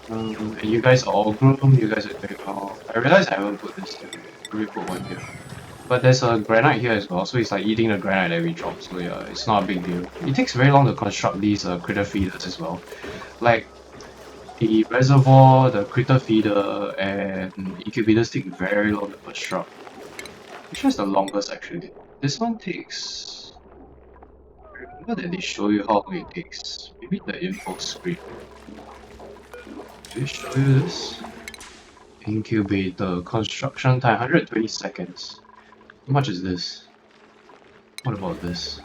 S1: And you guys are all grown, you guys are doing well. I realize I haven't put this here. Maybe put one here. But there's a granite here as well, so it's like eating the granite that we drop, so yeah, it's not a big deal. It takes very long to construct these critter feeders as well. Like, the reservoir, the critter feeder, and incubators take very long to construct. Which one's the longest actually? This one takes... I remember that they show you how long it takes. Maybe the info screen. Did I show you this? Incubator, construction time 120 seconds. How much is this? What about this?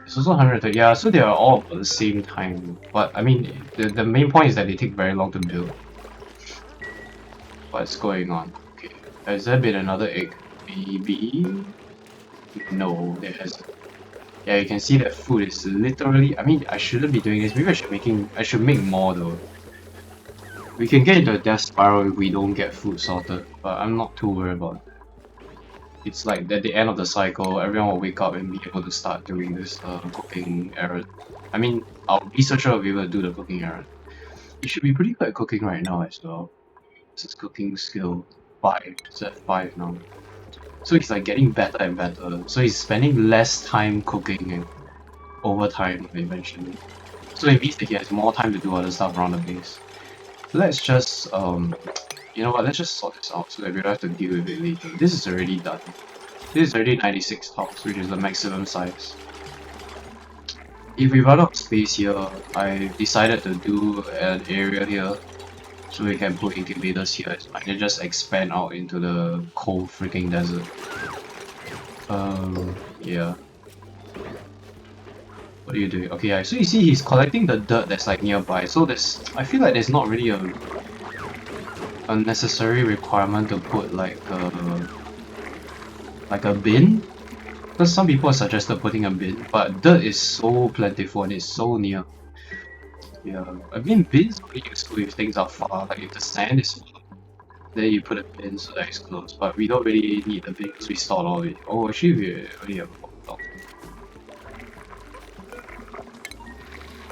S1: It's also 130. Yeah, so they are all about the same time. But I mean, the main point is that they take very long to build. What's going on? Okay, has there been another egg? Maybe? No, there hasn't. Yeah, you can see that food is literally. I mean, I shouldn't be doing this. Maybe I should make more though. We can get into a death spiral if we don't get food sorted, but I'm not too worried about it. It's like at the end of the cycle, everyone will wake up and be able to start doing this cooking errand. I mean, our researcher will be able to do the cooking errand. He should be pretty good at cooking right now as well. This is cooking skill 5. It's at 5 now. So he's like getting better and better. So he's spending less time cooking and over time eventually. So it means that he has more time to do other stuff around the base. Let's just you know what, let's just sort this out so that we don't have to deal with it later. This is already done. This is already 96 tiles, which is the maximum size. If we run out of space here, I decided to do an area here so we can put incubators here and just expand out into the cold freaking desert. Yeah. What are you doing? Okay, yeah, so you see he's collecting the dirt that's like nearby, so I feel like there's not really a necessary requirement to put like a bin, because some people suggested putting a bin, but dirt is so plentiful and it's so near. Yeah, I mean bins are really useful if things are far, like if the sand is far, then you put a bin so that it's close, but we don't really need the bin because we stored all of it. Oh, actually we already have a lot.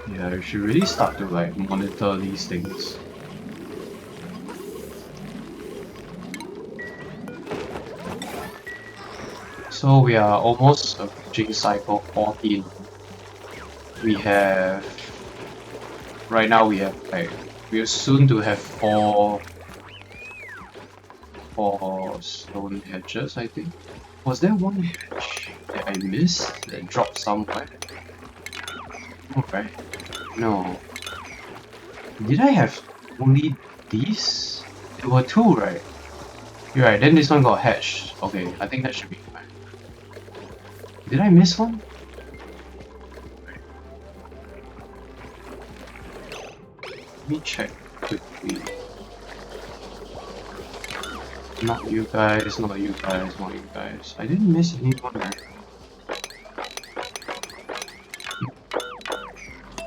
S1: Yeah, we should really start to like monitor these things. So we are almost approaching cycle 14. Right now we are soon to have four stone hedges, I think. Was there one hedge that I missed that dropped somewhere? Okay. No. Did I have only these? There were 2, right? You're right, then this one got hatched. Okay, I think that should be fine. Did I miss one? Let me check quickly. Not you guys, not you guys, not you guys. I didn't miss anyone, right?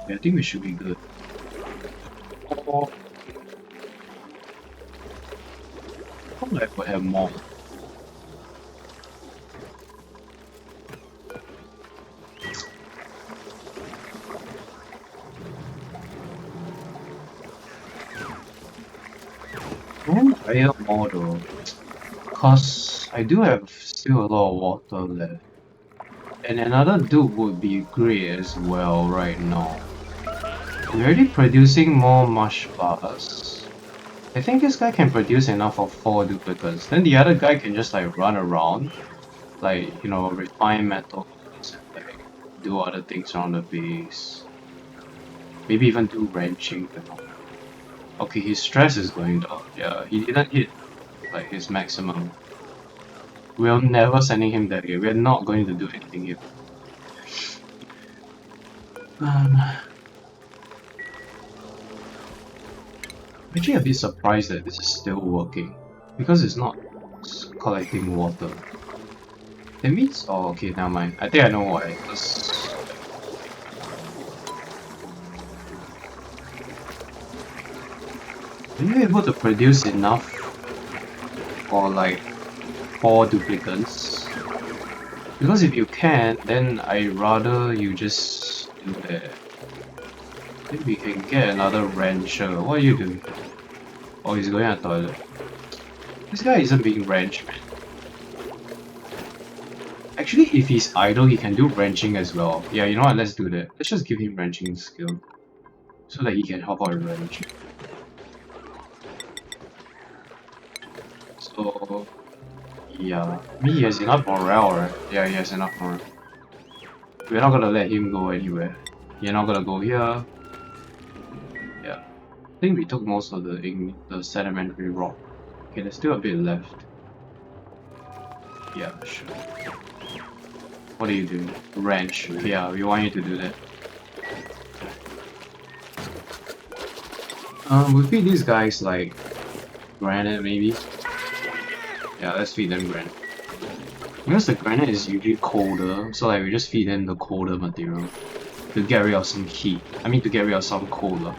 S1: Yeah, I think we should be good. Probably I could have more. Can I hire more though? Because I do have still a lot of water left. And another dupe would be great as well right now. We're already producing more mush bars. I think this guy can produce enough of 4 duplicates. Then the other guy can just like run around, like, you know, refine metals and like do other things around the base. Maybe even do wrenching. Okay, his stress is going down. Yeah, he didn't hit like his maximum. We're never sending him that here. We're not going to do anything here. I'm actually a bit surprised that this is still working, because it's not collecting water. It means, oh okay, never mind. I think I know why. Are you able to produce enough for like 4 duplicates? Because if you can, then I'd rather you just do that. Then we can get another wrencher. What are you doing? Oh, he's going to the toilet. This guy isn't being wrenched, man. Actually, if he's idle, he can do wrenching as well. Yeah, you know what? Let's do that. Let's just give him wrenching skill, so that he can help out with wrenching. So, yeah. He has enough morale, right? Yeah, he has enough morale. We're not gonna let him go anywhere. You're not gonna go here. Yeah. I think we took most of the sedimentary rock. Okay, there's still a bit left. Yeah, sure. What are you doing? Wrench. Okay, yeah, we want you to do that. We'll feed these guys like granite maybe. Yeah, let's feed them granite. Because the granite is usually colder, so like we just feed them the colder material to get rid of some heat. I mean to get rid of some cold.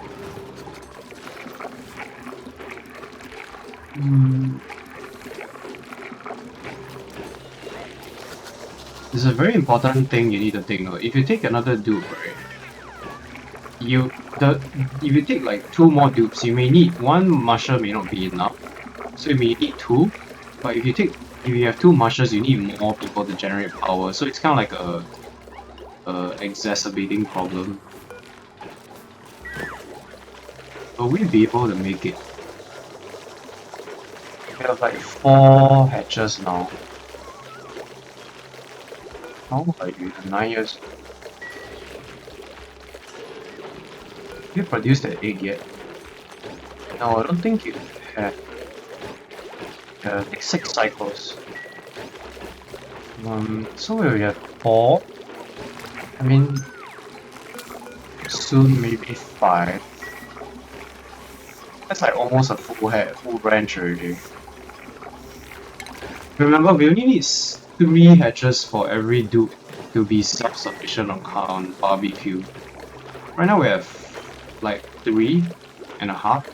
S1: There's a very important thing you need to take note. If you take another dupe, right? If you take like 2 more dupes, you may need one musher may not be enough. So you may need 2. But if you have 2 mushers, you need more people to generate power. So it's kind of like a exacerbating problem. Will we be able to make it? We have like 4 hatches now. How old are you? 9 years. Have you produced an egg yet? No, I don't think you have. Take 6 cycles. So we have 4. I mean, soon maybe 5. That's like almost a full branch already. Remember, we only need 3 hatches for every dupe to be self-sufficient on barbecue. Right now we have like 3.5.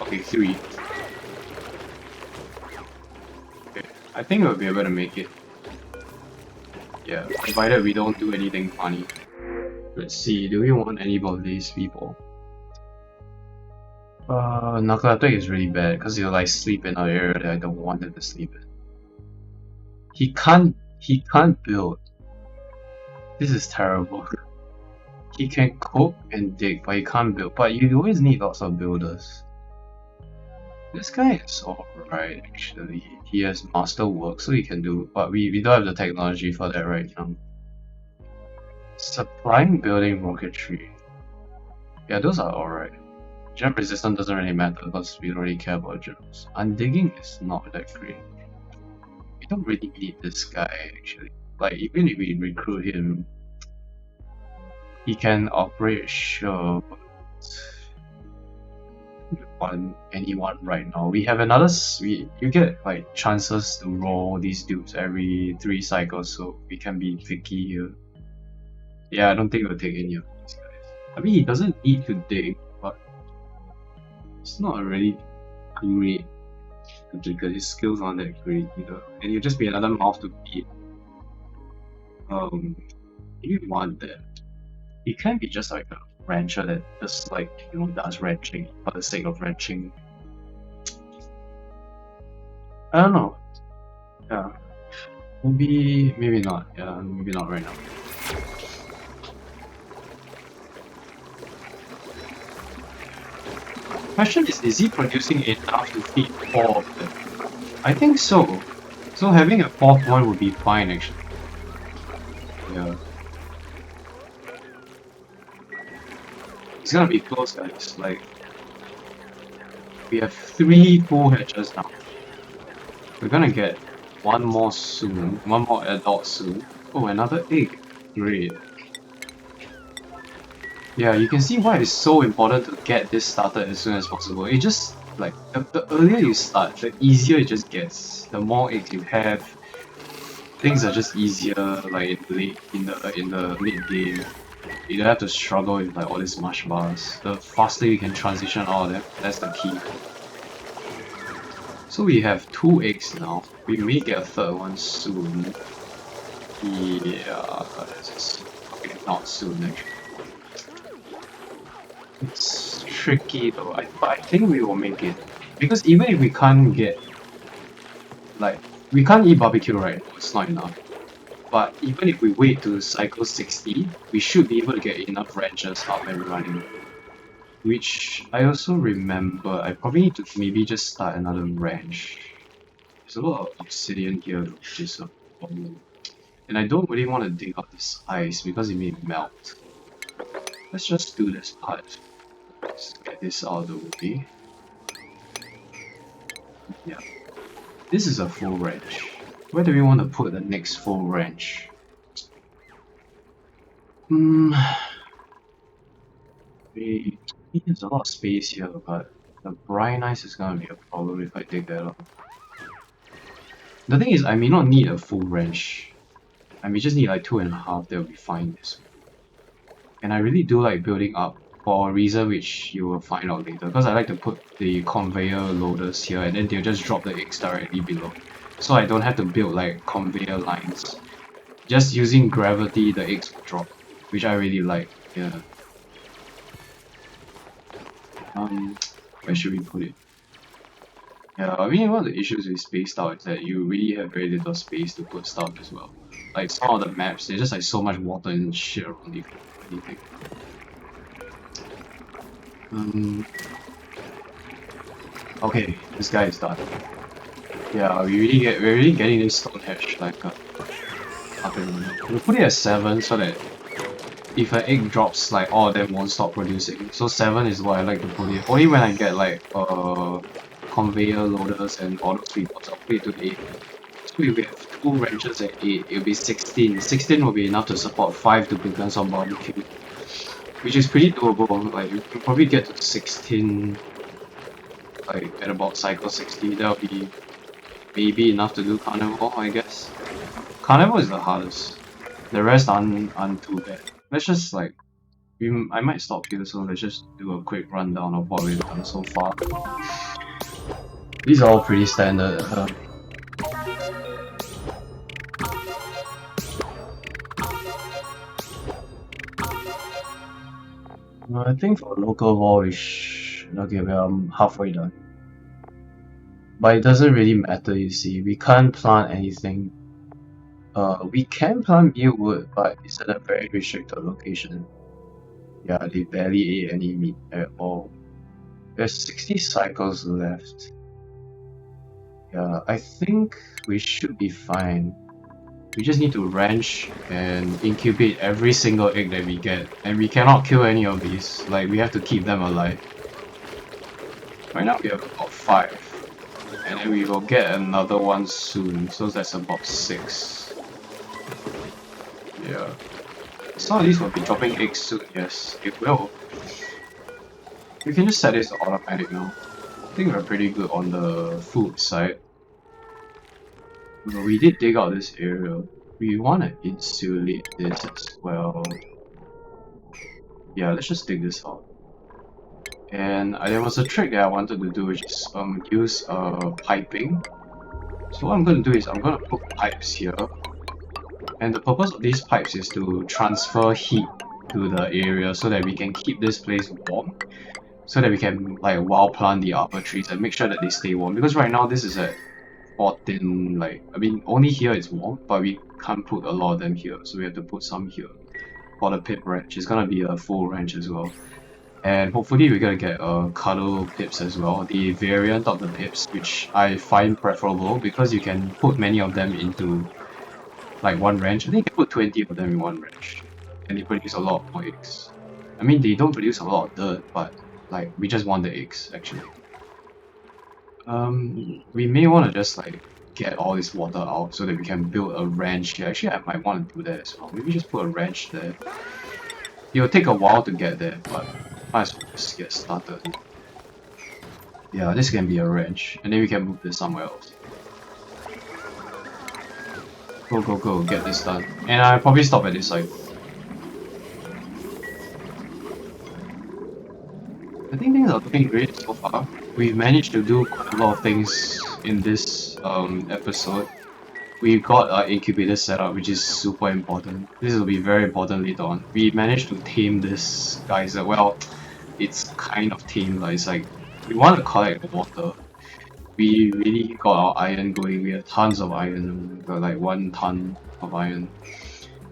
S1: Okay, 3. Okay, I think we'll be able to make it. Yeah, provided we don't do anything funny. Let's see, do we want any of these people? Nakata is really bad because he'll like sleep in an area that I don't want him to sleep in. He can't build. This is terrible. He can cook and dig, but he can't build. But you always need lots of builders. This guy is alright actually. He has master work, so he can do, but we don't have the technology for that right now. Supplying building rocketry. Yeah, those are alright. Germ resistance doesn't really matter because we don't really care about germs. Undigging is not that great. We don't really need this guy actually. Like even if we recruit him, he can operate, sure, but we want anyone right now. We have another. You get like chances to roll these dupes every 3 cycles, so we can be picky here. Yeah, I don't think we'll take any of these guys. I mean, he doesn't need to dig, but it's not really great because his skills aren't that great either. And he'll just be another mouth to feed. You want that. He can't be just like a rancher that just like, does ranching for the sake of ranching. I don't know. Yeah. Maybe not. Yeah, maybe not right now. Question is he producing enough to feed 4 of them? I think so. So having a 4th one would be fine actually. Yeah. It's gonna be close guys, like we have 3 full hatches now. We're gonna get 1 more soon, 1 more adult soon. Oh, another egg. Great. Yeah, you can see why it's so important to get this started as soon as possible. It just, like, the earlier you start, the easier it just gets. The more eggs you have, things are just easier, like in the mid game. You don't have to struggle with like all these mush bars. The faster you can transition all of them, that's the key. So we have 2 eggs now. We may get a 3rd one soon. Yeah, okay, not soon actually. It's tricky though, but I think we will make it. Because even if we can't get, like, we can't eat barbecue, right? It's not enough. But even if we wait to cycle 60, we should be able to get enough ranches up and running. Which I also remember, I probably need to maybe just start another ranch. There's a lot of obsidian here, which is a problem. And I don't really want to dig up this ice because it may melt. Let's just do this part. Let's get this out of the way. Yeah. This is a full wrench. Where do we want to put the next full wrench? There's a lot of space here, but the brine ice is gonna be a problem if I dig that up. The thing is, I may not need a full wrench. I may just need like 2.5, that'll be fine. And I really do like building up for a reason which you will find out later, because I like to put the conveyor loaders here and then they'll just drop the eggs directly below. So I don't have to build like conveyor lines. Just using gravity, the eggs will drop, which I really like. Yeah. Where should we put it? Yeah, I mean, one of the issues with spaced out is that you really have very little space to put stuff as well. Like some of the maps, there's just like so much water and shit around you. Anything. Okay, this guy is done. Yeah, we're really getting this stone hatch like up and running. We'll put it at 7 so that if an egg drops, like all of them won't stop producing. So 7 is what I like to put it. Only when I get like conveyor loaders and all those people, I'll put it to 8. So if we have 2 wrenches at 8, it'll be 16. 16 will be enough to support 5 duplicates on barbecue, which is pretty doable. Like we can probably get to 16 like at about cycle 60. That'll be maybe enough to do carnival, I guess. Carnival is the hardest. The rest aren't too bad. Let's just like I might stop here, so let's just do a quick rundown of what we've done so far. These are all pretty standard. I think for local war, okay, we're halfway done. But it doesn't really matter, you see. We can't plant anything. We can plant mealwood, but it's at a very restricted location. Yeah, they barely ate any meat at all. There's 60 cycles left. Yeah, I think we should be fine. We just need to wrench and incubate every single egg that we get. And we cannot kill any of these. Like, we have to keep them alive. Right now we have about 5. And then we will get another one soon. So that's about 6. Yeah. Some of these will be dropping eggs soon, yes, it will. We can just set this to automatic now. I think we're pretty good on the food side. We did dig out this area. We want to insulate this as well. Yeah, let's just dig this out. And there was a trick that I wanted to do, which is use piping. So what I'm going to do is I'm going to put pipes here. And the purpose of these pipes is to transfer heat to the area so that we can keep this place warm. So that we can like wild plant the upper trees and make sure that they stay warm. Because right now this is at 14, like, I mean only here it's warm, but we can't put a lot of them here. So we have to put some here. For the pip wrench, it's gonna be a full wrench as well. And hopefully we're gonna get cuddle pips as well. The variant of the pips, which I find preferable because you can put many of them into like one wrench. I think you can put 20 of them in one wrench, and they produce a lot more eggs. I mean, they don't produce a lot of dirt, but like we just want the eggs actually. We may want to just like get all this water out so that we can build a wrench here. Actually, I might want to do that as well. Maybe just put a wrench there. It'll take a while to get there, but might as well just get started. Yeah, this can be a wrench, and then we can move this somewhere else. Go, go, go, get this done. And I'll probably stop at this side. I think things are looking great so far. We've managed to do quite a lot of things in this episode. We've got our incubator set up, which is super important. This will be very important later on. We managed to tame this geyser. Well, it's kind of tame, it's like we want to collect the water. We really got our iron going. We have tons of iron. We've got like 1 ton of iron.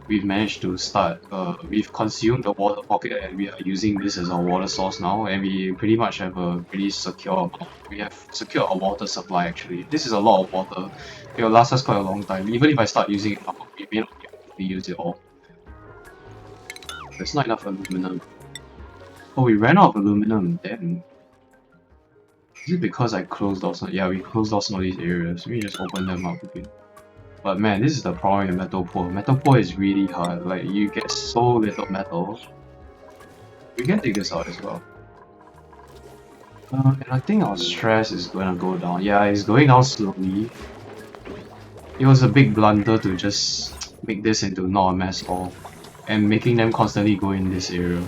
S1: We've managed to start, we've consumed the water pocket and we are using this as our water source now, and we pretty much have a pretty secure amount. We have secured our water supply actually. This is a lot of water. It will last us quite a long time. Even if I start using it now, we may not be able to use it all. There's not enough aluminum. Oh, we ran out of aluminum. Damn. Is it because I closed off some? Yeah, we closed off some of these areas. Let me just open them up again. But man, this is the problem with metal poor. Metal poor is really hard. Like, you get so little metal. We can take this out as well. And I think our stress is gonna go down. Yeah, it's going down slowly. It was a big blunder to just make this into not a mess hall and making them constantly go in this area.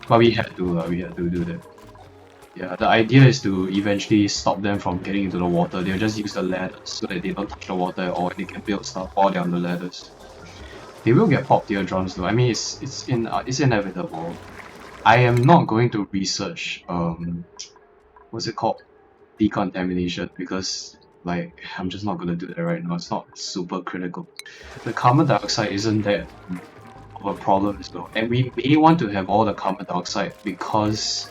S1: But we had to do that. Yeah, the idea is to eventually stop them from getting into the water. They'll just use the ladders so that they don't touch the water at all and they can build stuff while they're on the ladders. They will get popped eardrums though. I mean, it's inevitable. I am not going to research what's it called, decontamination, because like I'm just not gonna do that right now. It's not super critical. The carbon dioxide isn't that of a problem as well, and we may want to have all the carbon dioxide because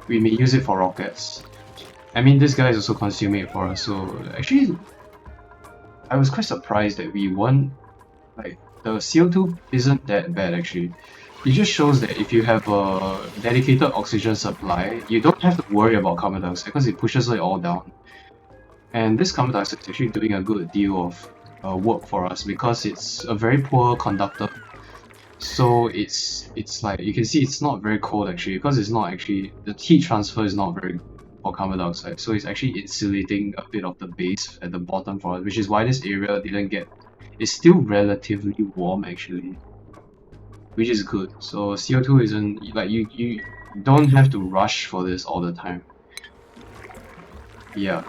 S1: we may use it for rockets. I mean, this guy is also consuming it for us, so actually I was quite surprised that we weren't, like, the CO2 isn't that bad actually. It just shows that if you have a dedicated oxygen supply, you don't have to worry about carbon dioxide because it pushes it all down. And this carbon dioxide is actually doing a good deal of work for us because it's a very poor conductor. So it's like, you can see it's not very cold actually, because it's not actually, the heat transfer is not very good for carbon dioxide. So it's actually insulating a bit of the base at the bottom for us, which is why this area didn't get, it's still relatively warm actually, which is good. So CO2 isn't, like, you don't have to rush for this all the time. Yeah.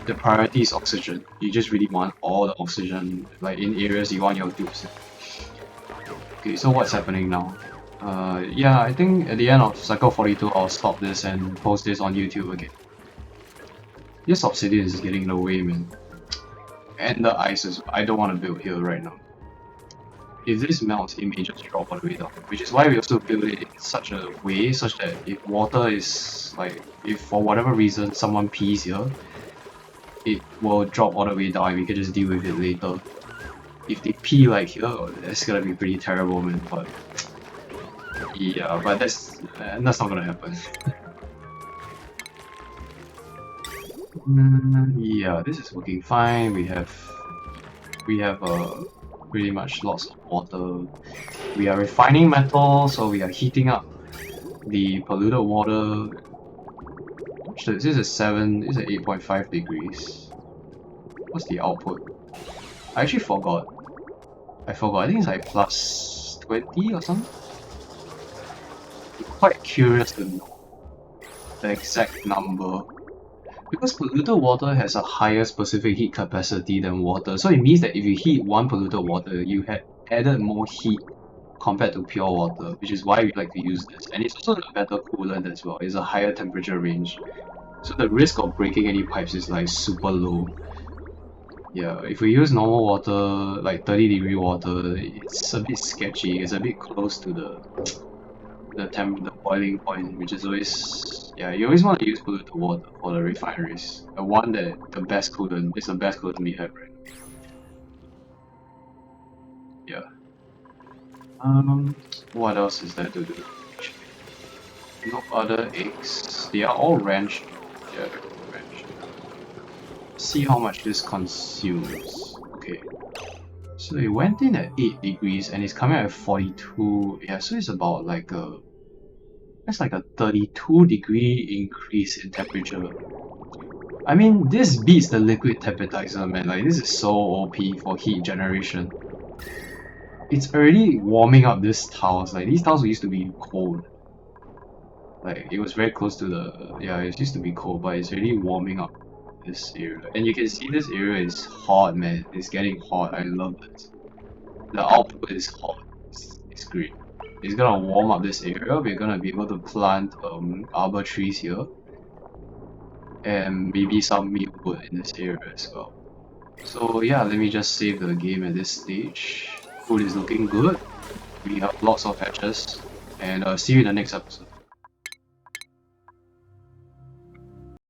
S1: The priority is oxygen. You just really want all the oxygen, like in areas you want your dupes. Okay, so what's happening now? Yeah, I think at the end of cycle 42 I'll stop this and post this on YouTube again. This obsidian is getting in the way, man. And the ice is, I don't want to build here right now. If this melts, it may just drop all the way down, which is why we also build it in such a way such that if water is, like, if for whatever reason someone pees here, it will drop all the way down and we can just deal with it later. If they pee like here, that's gonna be pretty terrible, man. But yeah, but that's not gonna happen. Yeah, this is working fine. We have pretty much lots of water. We are refining metal, so we are heating up the polluted water. This is 8.5 degrees. What's the output? I actually forgot. I think it's like plus 20 or something. I'm quite curious to know the exact number, because polluted water has a higher specific heat capacity than water, so it means that if you heat one polluted water, you had added more heat compared to pure water, which is why we like to use this. And it's also a better coolant as well. It's a higher temperature range, so the risk of breaking any pipes is like super low. Yeah, if we use normal water, like 30-degree water, it's a bit sketchy. It's a bit close to the boiling point, which is always, yeah, you always want to use polluted water for the refineries. The best coolant is the best coolant we have right now. Yeah. What else is there to do? No other eggs. They are all ranched. Yeah, they're all ranched. See how much this consumes. Okay. So it went in at 8 degrees and it's coming out at 42. Yeah, so it's about like that's like a 32-degree increase in temperature. I mean, this beats the liquid temperature, man. Like, this is so OP for heat generation. It's already warming up these tiles. Like, these tiles used to be cold. Like, it was very close to the, yeah, it used to be cold, but it's really warming up this area. And you can see this area is hot, man. It's getting hot. I love it. The output is hot. It's great. It's gonna warm up this area. We're gonna be able to plant arbor trees here, and maybe some mealwood in this area as well. So yeah, let me just save the game at this stage. Food is looking good. We have lots of hatches, and see you in the next episode.